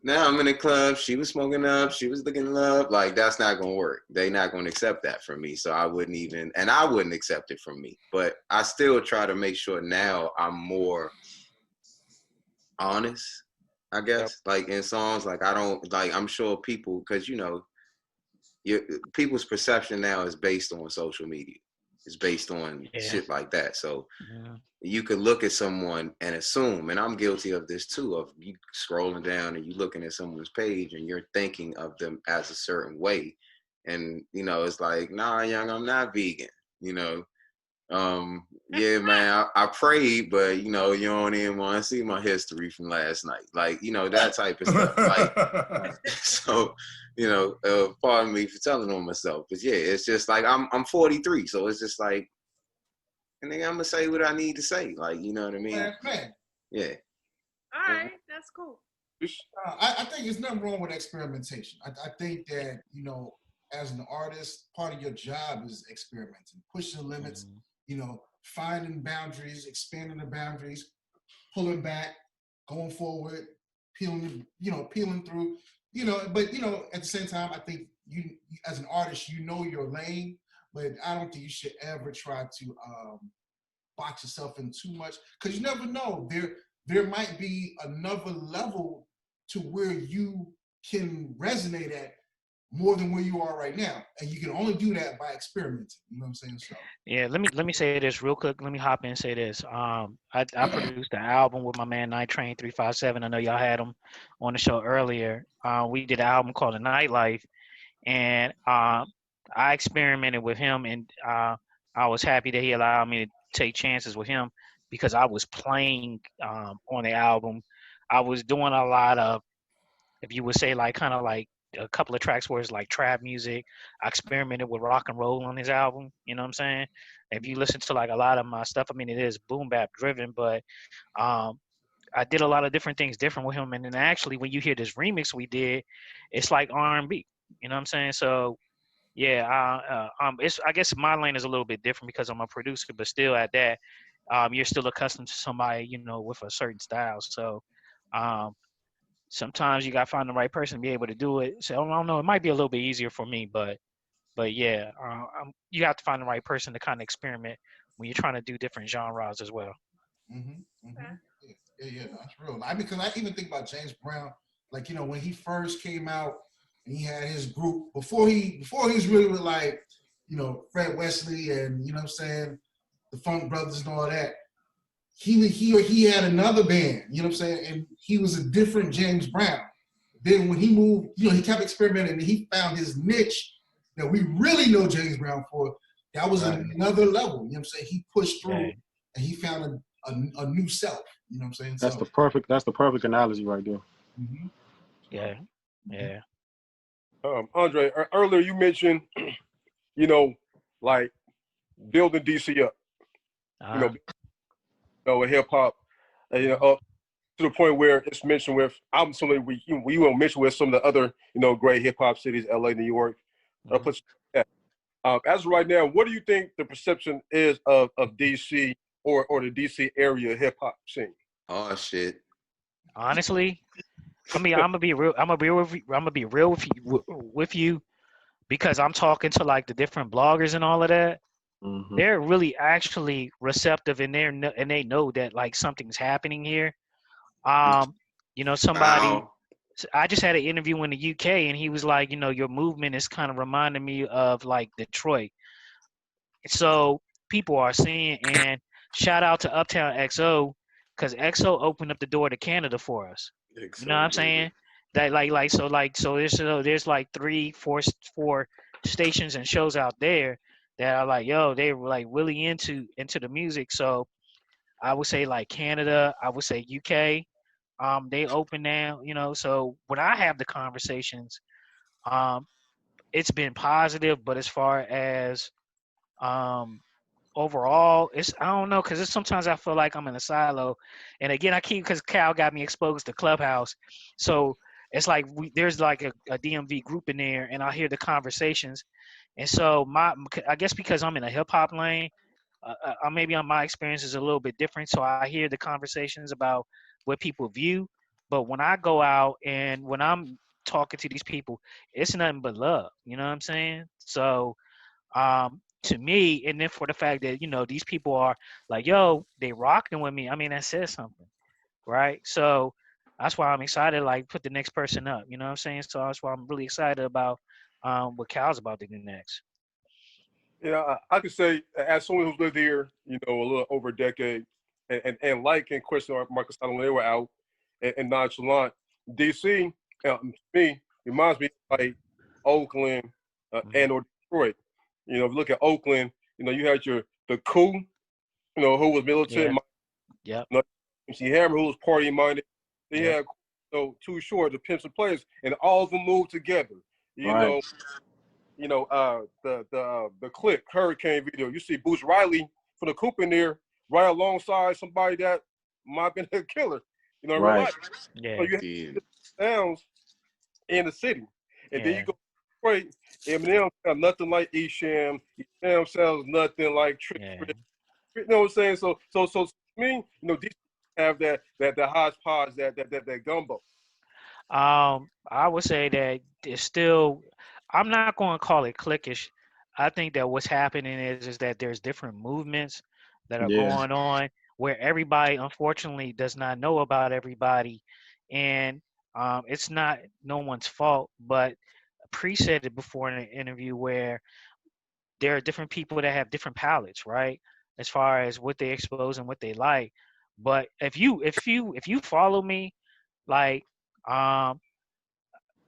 Speaker 4: now I'm in the club, she was smoking up, she was looking up. Like, that's not going to work. They not going to accept that from me. So I wouldn't even, and I wouldn't accept it from me. But I still try to make sure now I'm more honest, I guess. Yep. Like in songs, like I don't, like I'm sure people, because you know, people's perception now is based on social media. It's based on shit like that. So you could look at someone and assume, and I'm guilty of this too, of you scrolling down and you looking at someone's page and you're thinking of them as a certain way. And, you know, it's like, nah, young, I'm not vegan, you know. Yeah, man, I prayed, but you know, you don't even want to see my history from last night, like, you know, that type of stuff. Like, so, you know, pardon me for telling on myself, but yeah, it's just like I'm 43, so it's just like, and then I'm gonna say what I need to say, like, you know what I mean?
Speaker 6: Man.
Speaker 4: Yeah.
Speaker 7: All right, that's cool.
Speaker 6: I think there's nothing wrong with experimentation. I think that, you know, as an artist, part of your job is experimenting, pushing the limits. You know, finding boundaries, expanding the boundaries, pulling back, going forward, peeling through, you know, but, you know, at the same time, I think you as an artist, you know your lane, but I don't think you should ever try to box yourself in too much, because you never know. There might be another level to where you can resonate at more than where you are right now, and you can only do that by experimenting. You know what I'm saying? So
Speaker 5: yeah, let me say this real quick. Let me hop in and say this. I produced an album with my man Night Train 357. I know y'all had him on the show earlier. We did an album called The Nightlife, and I experimented with him, and I was happy that he allowed me to take chances with him because I was playing on the album. I was doing a lot of, if you would say, like kind of like a couple of tracks where it's like trap music. I experimented with rock and roll on his album. You know what I'm saying? If you listen to like a lot of my stuff, I mean, it is boom bap driven, but I did a lot of different things different with him. And then actually, when you hear this remix we did, it's like R&B. You know what I'm saying? So yeah, it's, I guess my lane is a little bit different because I'm a producer, but still at that, you're still accustomed to somebody, you know, with a certain style. So sometimes you got to find the right person to be able to do it. So I don't know. It might be a little bit easier for me, but yeah, you have to find the right person to kind of experiment when you're trying to do different genres as well.
Speaker 6: Yeah, that's real. Because I even think about James Brown, like, you know, when he first came out and he had his group before he was really with, like, you know, Fred Wesley and, you know what I'm saying, the Funk Brothers and all that. He had another band, you know what I'm saying? And he was a different James Brown. Then when he moved, he kept experimenting and he found his niche that we really know James Brown for. That was another level, you know what I'm saying? He pushed through and he found a new self, you know what I'm saying?
Speaker 3: That's the perfect analogy right there.
Speaker 6: Mm-hmm.
Speaker 5: Yeah.
Speaker 1: Andre, earlier you mentioned, like building DC up, with hip hop, up to the point where it's mentioned with, I'm something we won't mention with some of the other, great hip hop cities, LA, New York. As of right now, what do you think the perception is of DC or the DC area hip hop scene?
Speaker 4: Oh shit.
Speaker 5: Honestly, I'm gonna be real. I'm gonna be real with you, because I'm talking to like the different bloggers and all of that.
Speaker 3: Mm-hmm.
Speaker 5: They're really actually receptive, and they know that like something's happening here. Somebody.
Speaker 4: Wow.
Speaker 5: I just had an interview in the UK, and he was like, your movement is kind of reminding me of like Detroit. So people are seeing, and shout out to Uptown XO, because XO opened up the door to Canada for us. You know what I'm saying? That so there's like 3-4 stations and shows out there that are like, they were like really into the music. So I would say like Canada, I would say UK. They open now, so when I have the conversations, it's been positive, but as far as overall, I don't know, because sometimes I feel like I'm in a silo, and again because Cal got me exposed to Clubhouse, so it's like there's like a DMV group in there, and I hear the conversations, and so I guess because I'm in a hip hop lane, maybe my experience is a little bit different, so I hear the conversations about what people view, but when I go out and when I'm talking to these people, it's nothing but love, you know what I'm saying? So to me, and then for the fact that these people are like, they rocking with me, I mean, that says something, right? So that's why I'm excited, like put the next person up, you know what I'm saying? So that's why I'm really excited about what Cal's about to do next.
Speaker 1: I could say, as someone who's lived here, a little over a decade, and like in question Marcus Allen, when they were out and nonchalant, DC, me, reminds me of like Oakland and or Detroit. If you look at Oakland, you had the coup, who was militant.
Speaker 5: Yeah.
Speaker 1: MC Hammer, who was party minded. They had Too Short, the Pimps and Players, and all of them moved together. The Click Hurricane video. You see Boots Riley from the Coop in there, right alongside somebody that might have been a killer. In real life.
Speaker 5: Yeah.
Speaker 1: So you have sounds in the city, and then you go Detroit. Eminem sounds nothing like Esham. Eminem sounds nothing like Trick. You know what I'm saying? So to me, these have that hodgepodge, that gumbo.
Speaker 5: I would say that it's still. I'm not going to call it cliquish. I think that what's happening is that there's different movements that are going on where everybody, unfortunately, does not know about everybody, and it's not no one's fault. But Pre said it before in an interview where there are different people that have different palettes, right? As far as what they expose and what they like. But if you follow me, like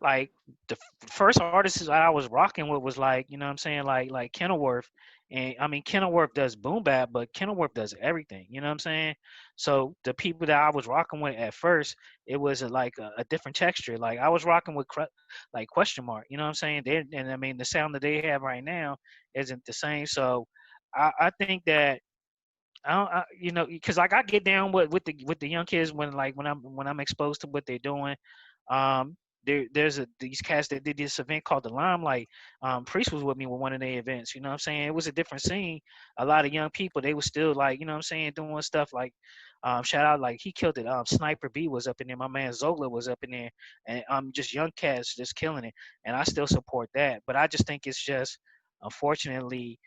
Speaker 5: like the first artist that I was rocking with was like, you know what I'm saying, like Kenilworth. And I mean Kenilworth does boom bap, but Kenilworth does everything, you know what I'm saying? So the people that I was rocking with at first, it was like a different texture. Like I was rocking with like Question Mark, you know what I'm saying? And I mean the sound that they have right now isn't the same. So I think that because like I get down with the young kids when I'm exposed to what they're doing. There's these cats that did this event called the Limelight. Priest was with me with one of their events. You know what I'm saying? It was a different scene. A lot of young people, they were still like, you know what I'm saying, doing stuff like, shout out, like he killed it. Sniper B was up in there. My man Zola was up in there, and just young cats just killing it. And I still support that. But I just think it's just, unfortunately,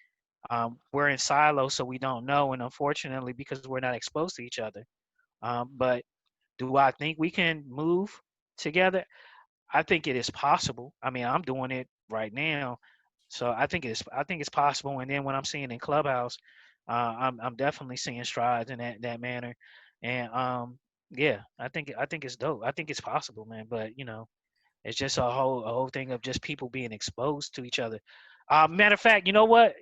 Speaker 5: we're in silos, so we don't know, and unfortunately, because we're not exposed to each other. But do I think we can move together? I think it is possible. I mean, I'm doing it right now, so I think it's possible. And then when I'm seeing in Clubhouse, I'm definitely seeing strides in that manner, and yeah, I think it's dope. I think it's possible, man. But it's just a whole thing of just people being exposed to each other. Matter of fact, you know what?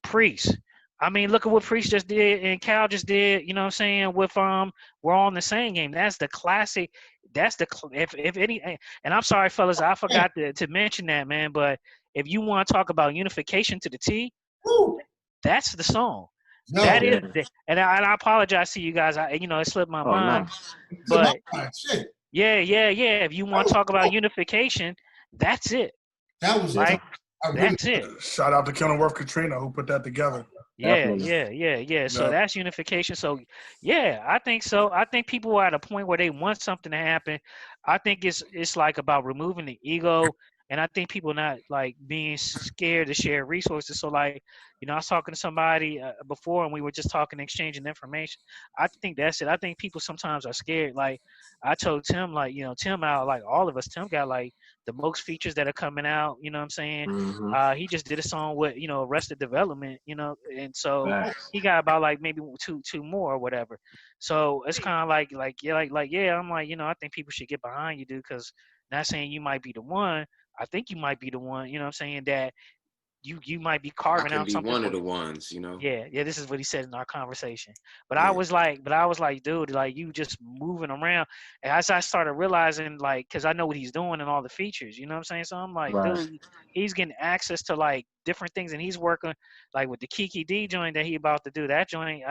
Speaker 5: Priest. I mean, look at what Priest just did and Cal just did. You know what I'm saying? With we're all in the same game. That's the classic. That's the if any. And I'm sorry, fellas, I forgot to mention that, man. But if you want to talk about unification to the T,
Speaker 6: Woo!
Speaker 5: that's the song. That
Speaker 6: Yo,
Speaker 5: is,
Speaker 3: Yeah.
Speaker 5: and I apologize to you guys. It slipped my
Speaker 3: Oh,
Speaker 5: mind.
Speaker 3: nice.
Speaker 6: it's about
Speaker 5: But
Speaker 6: time. Shit.
Speaker 5: yeah. If you
Speaker 6: That
Speaker 5: want to
Speaker 6: was
Speaker 5: talk about
Speaker 6: dope.
Speaker 5: unification, that's it.
Speaker 6: That was
Speaker 3: Yeah,
Speaker 6: dope.
Speaker 5: Like
Speaker 6: I really
Speaker 5: that's it.
Speaker 2: Shout out to Kenilworth Katrina who put that together.
Speaker 5: Yeah,
Speaker 3: definitely.
Speaker 5: yeah. So
Speaker 2: Yeah.
Speaker 5: that's unification. So yeah, I think so. I think people are at a point where they want something to happen. I think it's like about removing the ego, and I think people not like being scared to share resources. So like, I was talking to somebody before, and we were just talking, exchanging information. I think that's it. I think people sometimes are scared. Like I told Tim, like Tim out, like all of us. Tim got like the most features that are coming out. You know what I'm saying?
Speaker 3: Mm-hmm.
Speaker 5: He just did a song with Arrested Development, and so
Speaker 3: Facts.
Speaker 5: he got about like maybe two more or whatever. So it's kind of like yeah, yeah. I'm like I think people should get behind you, dude. Because not saying you might be the one. I think you might be the one. You know what I'm saying, that you might be
Speaker 4: I
Speaker 5: carving
Speaker 4: can
Speaker 5: out
Speaker 4: be
Speaker 5: something
Speaker 4: one of
Speaker 5: for.
Speaker 4: the ones,
Speaker 5: Yeah. This is what he said in our conversation.
Speaker 4: Yeah.
Speaker 5: But I was like, dude, like you just moving around. And as I started realizing, like, because I know what he's doing and all the features, you know what I'm saying? So I'm like,
Speaker 3: Right.
Speaker 5: dude, he's getting access to like different things, and he's working like with the Kiki D joint that he about to do. That joint,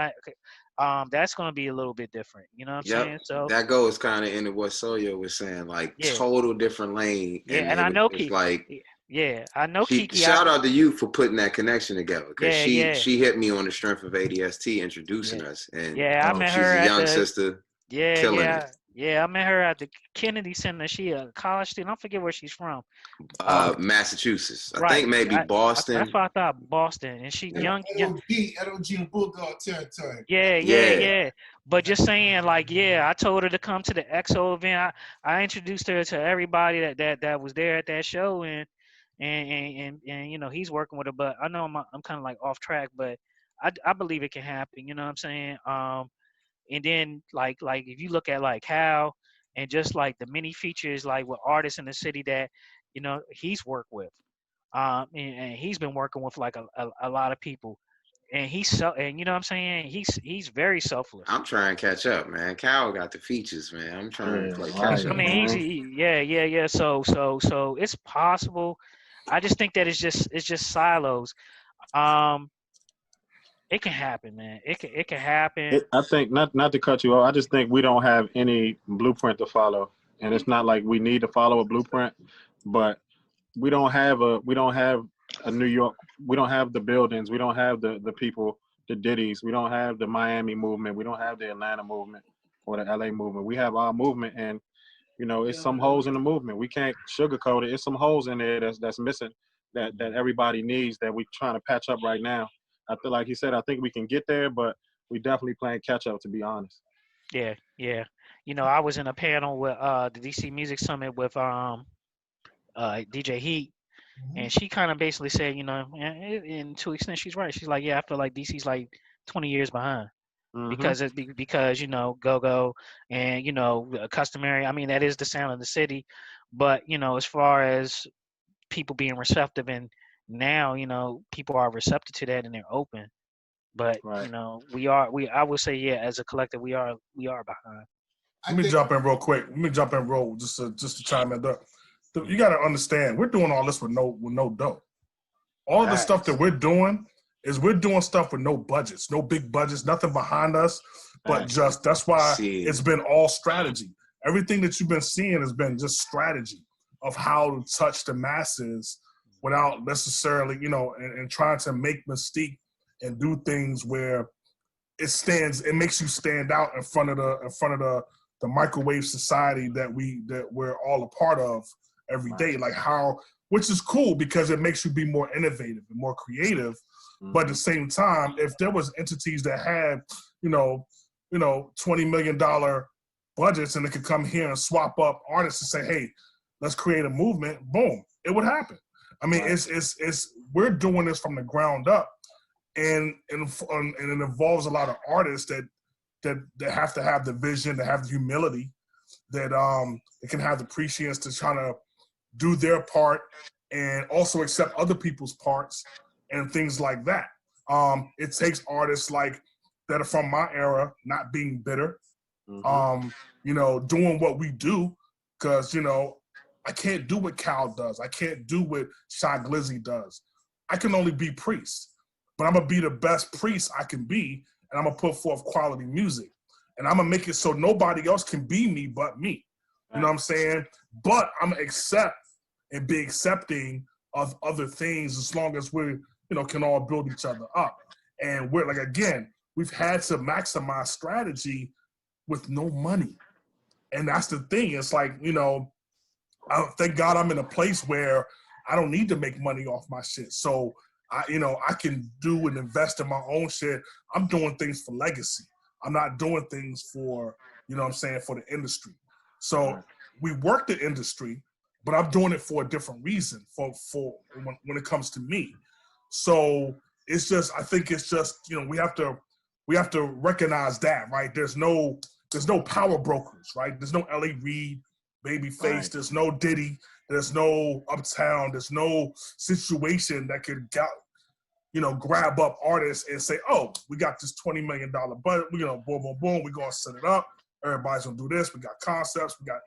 Speaker 5: that's gonna be a little bit different. You know what I'm
Speaker 4: Yep.
Speaker 5: saying? So
Speaker 4: That goes kind of into what Soyo was saying, like
Speaker 5: yeah,
Speaker 4: total different lane.
Speaker 5: yeah,
Speaker 4: And
Speaker 5: and I know
Speaker 4: it's
Speaker 5: Kiki.
Speaker 4: like
Speaker 5: Yeah, I know
Speaker 4: she
Speaker 5: Kiki.
Speaker 4: shout out to you for putting that connection together, because
Speaker 5: Yeah, yeah,
Speaker 4: she hit me on the strength of ADST introducing
Speaker 5: yeah,
Speaker 4: us, and
Speaker 5: yeah. I
Speaker 3: Oh,
Speaker 5: met
Speaker 4: she's
Speaker 5: her
Speaker 4: a
Speaker 5: at
Speaker 4: young
Speaker 5: the.
Speaker 4: sister
Speaker 5: Yeah,
Speaker 4: killing it.
Speaker 5: yeah. I met her at the Kennedy Center. She a college student. I forget where she's from. Uh,
Speaker 4: Massachusetts, I think
Speaker 5: right.
Speaker 4: maybe
Speaker 5: That's
Speaker 4: Boston.
Speaker 5: what I thought. Boston, and she
Speaker 6: in
Speaker 5: young.
Speaker 6: LOG and Bulldog territory.
Speaker 4: Yeah,
Speaker 5: Yeah. But just saying, like, yeah, I told her to come to the EXO event. I introduced her to everybody that was there at that show, and he's working with her. But I know I'm kind of like off track, but I believe it can happen. You know what I'm saying? And then like if you look at like how and just like the many features like with artists in the city that he's worked with, and he's been working with like a lot of people, and and you know what I'm saying, he's very selfless.
Speaker 4: I'm trying to catch up, man. Cal got the features, man. I'm trying to
Speaker 3: yeah,
Speaker 4: play catch
Speaker 3: right,
Speaker 5: I
Speaker 4: up,
Speaker 5: mean
Speaker 4: man.
Speaker 3: man.
Speaker 5: yeah. So it's possible. I just think that it's just silos. um it can happen, man. It can happen.
Speaker 3: I think not to cut you off. I just think we don't have any blueprint to follow, and it's not like we need to follow a blueprint, but we don't have a New York. We don't have the buildings. We don't have the people, the Diddy's. We don't have the Miami movement. We don't have the Atlanta movement or the LA movement. We have our movement, and it's some holes in the movement. We can't sugarcoat it. It's some holes in there that's missing that everybody needs that we're trying to patch up right now. I feel like he said, I think we can get there, but we definitely playing catch up, to be honest.
Speaker 5: Yeah. I was in a panel with the DC Music Summit with DJ Heat.
Speaker 6: Mhm.
Speaker 5: And she kind of basically said, and to an extent, she's right. She's like, yeah, I feel like DC's like 20 years behind
Speaker 3: Mm-hmm.
Speaker 5: because Gogo and customary. I mean, that is the sound of the city, but as far as people being receptive, and now people are receptive to that and they're open. But
Speaker 3: Right.
Speaker 5: I would say, yeah, as a collective, we are behind.
Speaker 6: I
Speaker 2: Let me
Speaker 6: think
Speaker 2: jump in real quick. Let me jump in real just to chime in. You got to understand, we're doing all this with no dough. All of the stuff that
Speaker 5: Facts.
Speaker 2: we're doing stuff with no budgets, no big budgets, nothing behind us, but
Speaker 3: Facts.
Speaker 2: just that's why
Speaker 4: See,
Speaker 2: it's been all strategy. Everything that you've been seeing has been just strategy of how to touch the masses without necessarily, and trying to make mystique and do things where it makes you stand out in front of the microwave society that we're all a part of every day.
Speaker 3: Right.
Speaker 2: Like which is cool because it makes you be more innovative and more creative.
Speaker 3: Mm-hmm.
Speaker 2: But at the same time, if there was entities that had, $20 million budgets and they could come here and swap up artists and say, hey, let's create a movement, boom, it would happen. I mean,
Speaker 3: Right.
Speaker 2: it's we're doing this from the ground up. and it involves a lot of artists that have to have the vision, that have the humility, that they can have the prescience to try to do their part and also accept other people's parts and things like that. It takes artists like that are from my era not being bitter, doing what we do, because I can't do what Cal does. I can't do what Shy Glizzy does. I can only be Priest, but I'm gonna be the best Priest I can be, and I'm gonna put forth quality music, and I'm gonna make it so nobody else can be me but me. You know what I'm saying? But I'm gonna accept and be accepting of other things as long as we, can all build each other up. And we're like, again, we've had to maximize strategy with no money. And that's the thing. It's like, thank God I'm in a place where I don't need to make money off my shit. So I can do and invest in my own shit. I'm doing things for legacy. I'm not doing things for, for the industry. So we work the industry, but I'm doing it for a different reason for when it comes to me. So I think it's just, we have to recognize that, right? There's no power brokers, right? There's no L.A. Reid, Babyface. Right. There's no Diddy. There's no Uptown. There's no situation that could grab up artists and say, oh, we got this $20 million budget, boom, boom, boom, we're going to set it up. Everybody's going to do this. We got concepts. We got,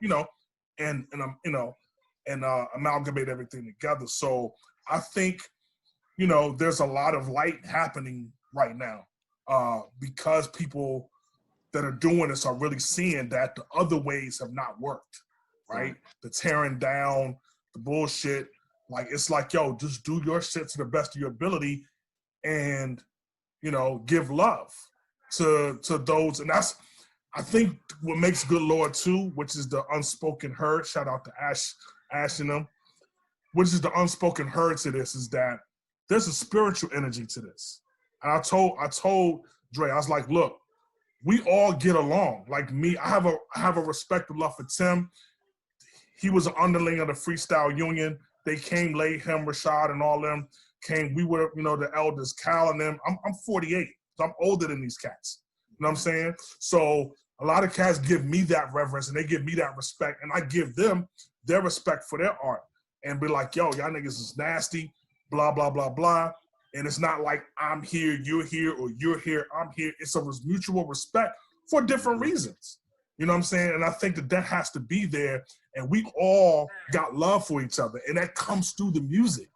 Speaker 2: amalgamate everything together. So I think, there's a lot of light happening right now because people that are doing this are really seeing that the other ways have not worked, right? The tearing down, the bullshit. Like, it's like, yo, just do your shit to the best of your ability and, give love to those. And that's, I think, what makes Good Lord 2, which is the unspoken herd, shout out to Ash and them, which is the unspoken herd to this, is that there's a spiritual energy to this. And I told Dre, I was like, look, we all get along. Like me, I have a respect and love for Tim. He was an underling of the Freestyle Union. They came late, him, Rashad, and all them came. We were, the elders, Cal and them. I'm 48, so I'm older than these cats. You know what I'm saying? So a lot of cats give me that reverence and they give me that respect, and I give them their respect for their art and be like, yo, y'all niggas is nasty, blah, blah, blah, blah. And it's not like I'm here, or you're here, I'm here. It's a mutual respect for different reasons. You know what I'm saying? And I think that has to be there. And we all got love for each other. And that comes through the music.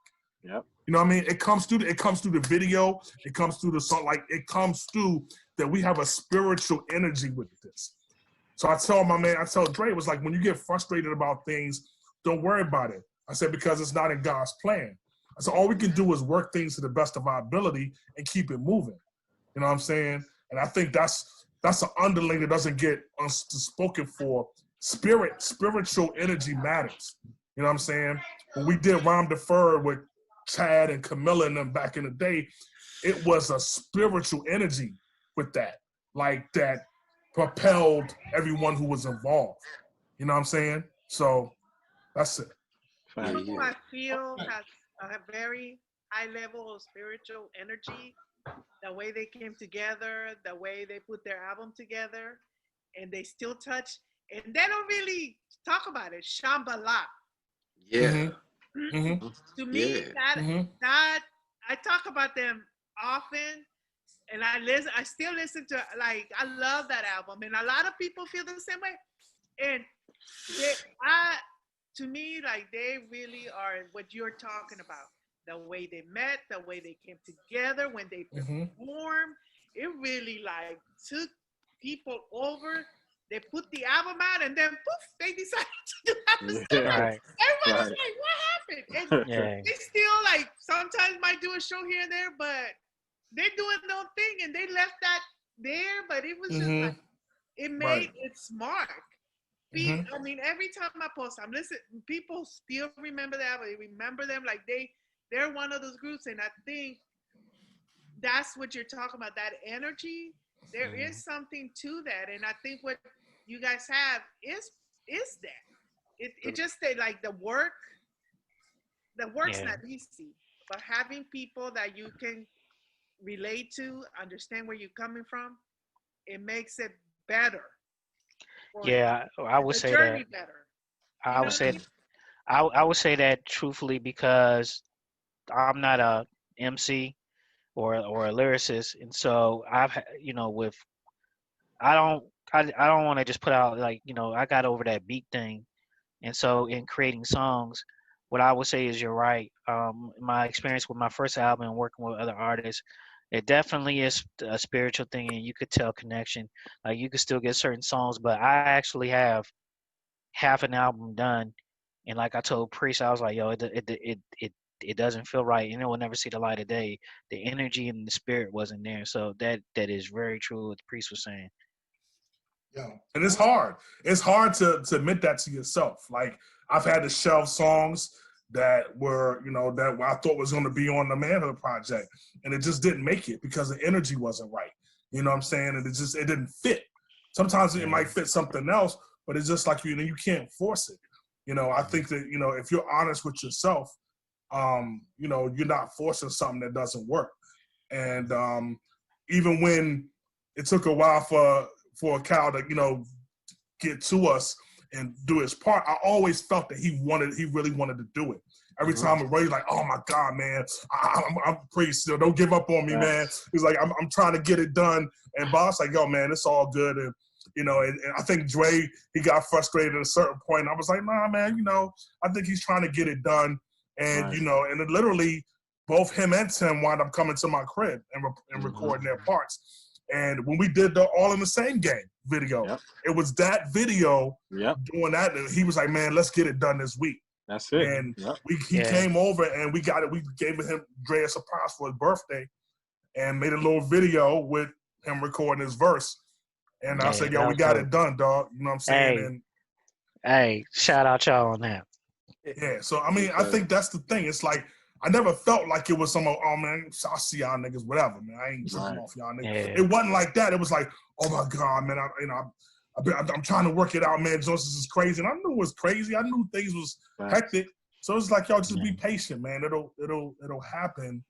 Speaker 3: Yep.
Speaker 2: You know what I mean? It comes through the video. It comes through the song. Like, it comes through that we have a spiritual energy with this. So I tell Dre, it was like, when you get frustrated about things, don't worry about it. I said, because it's not in God's plan. So all we can do is work things to the best of our ability and keep it moving. You know what I'm saying? And I think that's an underling that doesn't get spoken for. Spiritual energy matters. You know what I'm saying? When we did Rhyme Deferred with Chad and Camilla and them back in the day, it was a spiritual energy with that, like that propelled everyone who was involved. You know what I'm saying? So that's it.
Speaker 7: Who I feel has a very high level of spiritual energy, the way they came together, the way they put their album together, and they still touch, and they don't really talk about it. Shambhala.
Speaker 4: Yeah.
Speaker 2: Mm-hmm.
Speaker 7: To me, that I talk about them often, and I still listen to, like, I love that album, and a lot of people feel the same way. And to me, like, they really are what you're talking about. The way they met, the way they came together, when they performed, it really, like, took people over. They put the album out, and then poof, they decided to do episodes.
Speaker 5: Right.
Speaker 7: Everybody's like, what happened? And they still, like, sometimes might do a show here and there, but they're doing their own thing, and they left that there, but it was just like, it made its mark. I mean, every time I post, I'm listening, people still remember that. They remember them like they're one of those groups, and I think that's what you're talking about, that energy. There is something to that, and I think what you guys have is that. It just like the work's not easy, but having people that you can relate to, understand where you're coming from, it makes it better.
Speaker 5: Yeah, I would
Speaker 7: the
Speaker 5: say
Speaker 7: journey
Speaker 5: that.
Speaker 7: better.
Speaker 5: I would say I would say that truthfully because I'm not a MC or a lyricist, and so with I don't I don't want to just put out like I got over that beat thing, and so in creating songs, what I would say is you're right. My experience with my first album and working with other artists, it definitely is a spiritual thing, and you could tell connection. Like you could still get certain songs, but I actually have half an album done, and like I told Priest, I was like, yo, it doesn't feel right, and it will never see the light of day. The energy and the spirit wasn't there, so that is very true what the Priest was saying.
Speaker 6: Yo.
Speaker 2: And it's hard. It's hard to admit that to yourself. Like I've had to shelve songs that were, that I thought was going to be on the Manhood Project, and it just didn't make it because the energy wasn't right. You know what I'm saying? And it didn't fit. Sometimes it might fit something else, but it's just like you can't force it. I think that if you're honest with yourself, you're not forcing something that doesn't work. And even when it took a while for Cal to get to us and do his part, I always felt that he really wanted to do it. Every time I'm ready, like, oh my God, man, I'm Priest. Don't give up on me, man. He's like, I'm trying to get it done. And Bob's like, yo, man, it's all good. And and I think Dre, he got frustrated at a certain point. I was like, nah, man, I think he's trying to get it done. And and it literally, both him and Tim wound up coming to my crib and recording their parts. And when we did the All in the Same Game video, it was that video doing that. And he was like, man, let's get it done this week.
Speaker 3: That's it.
Speaker 2: And he came over and we got it. We gave him Dre a surprise for his birthday and made a little video with him recording his verse. And I said, yo, we got it done, dog. You know what I'm saying?
Speaker 5: Hey, shout out y'all on that.
Speaker 2: Yeah, so I mean, I think that's the thing. It's like I never felt like it was some, oh man, I'll see y'all niggas, whatever, man. I ain't tripping off y'all niggas. Yeah. It wasn't like that. It was like, oh my God, man, I'm trying to work it out, man. Joseph is crazy, and I knew it was crazy. I knew things was hectic. So it's like, y'all just be patient, man. It'll happen.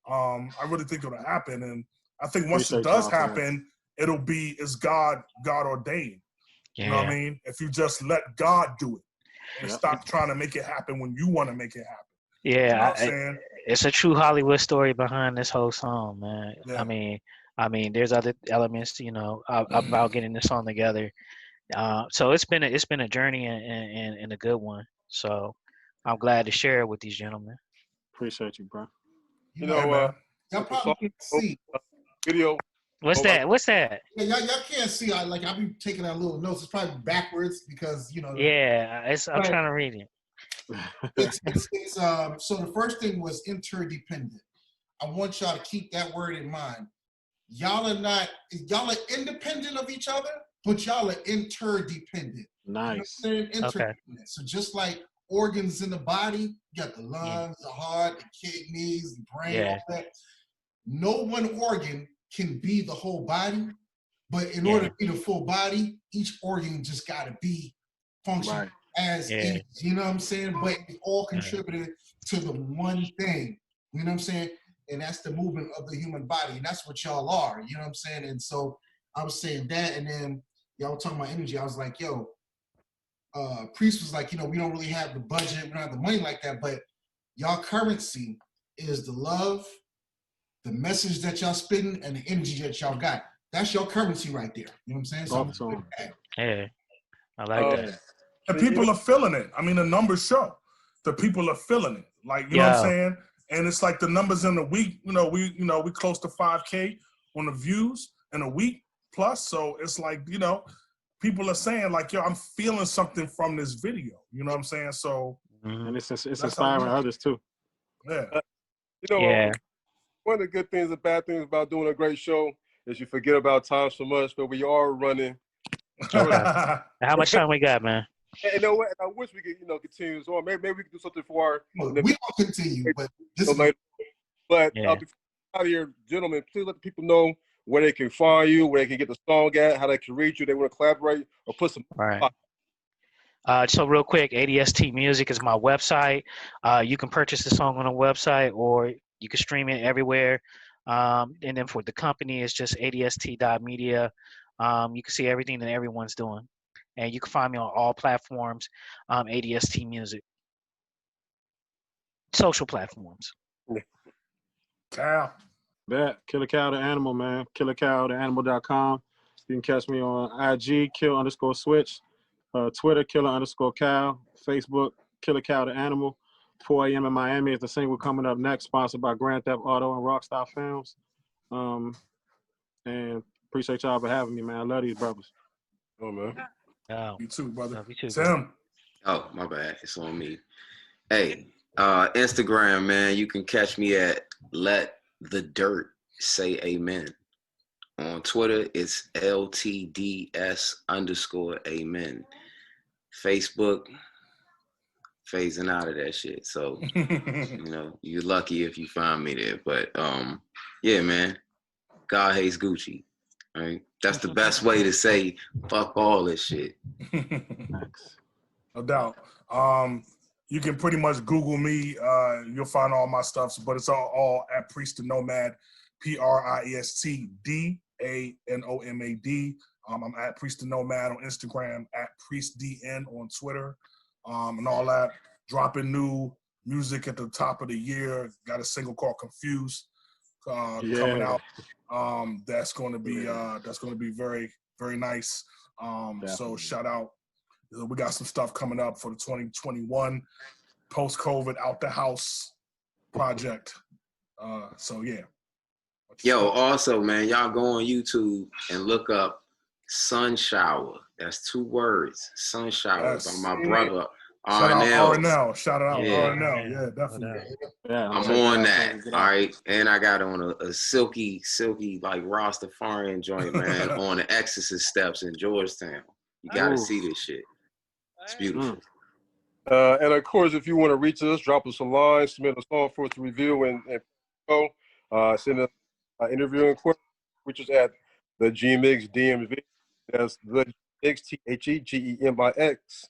Speaker 2: I really think it'll happen, and I think once it does happen, it's God ordained. You know what I mean? If you just let God do it and stop trying to make it happen when you want to make it happen.
Speaker 5: Yeah,
Speaker 2: you know what I'm saying?
Speaker 5: It's a true Hollywood story behind this whole song, man. Yeah. I mean, there's other elements, about getting this song together. So it's been a journey and a good one. So I'm glad to share it with these gentlemen.
Speaker 3: Appreciate you, bro.
Speaker 6: Y'all probably can't see
Speaker 1: video.
Speaker 5: What's that?
Speaker 6: Yeah, y'all can't see. I'll be taking out little notes. It's probably backwards because
Speaker 5: Yeah, I'm trying to read it.
Speaker 6: So the first thing was interdependent. I want y'all to keep that word in mind. Y'all are independent of each other, but y'all are interdependent.
Speaker 3: Nice.
Speaker 5: Okay.
Speaker 6: So just like organs in the body, you got the lungs, the heart, the kidneys, the brain, all that. No one organ can be the whole body, but in order to be the full body, each organ just got to be functioning as is. You know what I'm saying? But it's all contributed to the one thing. You know what I'm saying? And that's the movement of the human body. And that's what y'all are. You know what I'm saying? And so I was saying that, and then y'all were talking about energy. I was like, yo, Priest was like, we don't really have the budget, we don't have the money like that, but y'all currency is the love, the message that y'all spitting, and the energy that y'all got. That's your currency right there. You know what I'm saying? So
Speaker 5: yeah, I like that.
Speaker 2: And people are feeling it. I mean, the numbers show. The people are feeling it. Like, you know what I'm saying? And it's like the numbers in the week, we close to 5K on the views in a week plus. So it's like, people are saying like, yo, I'm feeling something from this video. You know what I'm saying? So
Speaker 3: and it's inspiring others too.
Speaker 2: Yeah.
Speaker 1: One of the good things and bad things about doing a great show is you forget about time so much, but we are running.
Speaker 5: How much time we got, man?
Speaker 1: And you know what? I wish we could, continue on. Maybe we could do something for our.
Speaker 6: We will continue, but this
Speaker 1: later. But before out of here, gentlemen, please let the people know where they can find you, where they can get the song at, how they can reach you. They want to collaborate or put some.
Speaker 5: All right. So real quick, ADST Music is my website. You can purchase the song on the website, or you can stream it everywhere. And then for the company, it's just ADST.media. You can see everything that everyone's doing. And you can find me on all platforms, ADST Music, social platforms.
Speaker 2: Cal.
Speaker 3: Bet. Killer Cow the Animal, man. KillerCowTheAnimal.com. You can catch me on IG, kill_switch. Twitter, killer_cow. Facebook, Killer Cow the Animal. 4 a.m. in Miami is the single coming up next, sponsored by Grand Theft Auto and Rockstar Films. And appreciate y'all for having me, man. I love these brothers.
Speaker 1: Oh man.
Speaker 5: Oh,
Speaker 2: You too, brother.
Speaker 5: love you too,
Speaker 2: Tim.
Speaker 4: Oh, my bad. It's on me. Hey, Instagram, man. You can catch me at Let the Dirt Say Amen. On Twitter, it's LTDS_amen. Facebook, phasing out of that shit. So, you're lucky if you find me there. But yeah, man. God hates Gucci. Right? That's the best way to say fuck all this shit.
Speaker 3: Thanks.
Speaker 2: No doubt. You can pretty much Google me. You'll find all my stuff, but it's all at Priest the Nomad, PRISTDANOMAD. I'm at Priest the Nomad on Instagram, at PriestDN on Twitter, and all that. Dropping new music at the top of the year. Got a single called Confused coming out. That's going to be very, very nice. So shout out. We got some stuff coming up for the 2021 post-COVID out the house project. So yeah.
Speaker 4: Yo, also, man, y'all go on YouTube and look up Sun Shower. That's 2 words. Sun Shower by my brother.
Speaker 2: Shout out
Speaker 4: Arnell.
Speaker 2: Shout out Arnell. Yeah, definitely.
Speaker 3: Yeah,
Speaker 4: I'm on that. All right. And I got on a silky, like Rastafarian joint, man, on the Exorcist steps in Georgetown. You gotta see this shit. It's beautiful.
Speaker 1: And of course, if you want to reach us, drop us a line, submit a song for us to review, and send an interviewing question, which is at the Gemix DMV. That's the Gemix, THEGEMIX.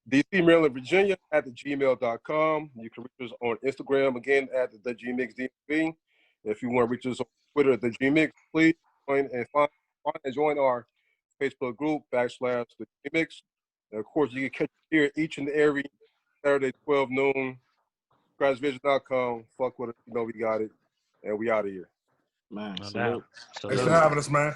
Speaker 1: DC, Maryland, Virginia at the gmail.com. You can reach us on Instagram again at the Gemix DMV. If you want to reach us on Twitter at the Gemix, please join and join our Facebook group / the Gemix. And of course, you can catch here each and every Saturday, 12 noon. Scratchvision.com. Fuck with it. You know we got it. And we out of here.
Speaker 3: Man,
Speaker 5: No
Speaker 3: salute.
Speaker 5: doubt.
Speaker 2: Thanks for having us, man.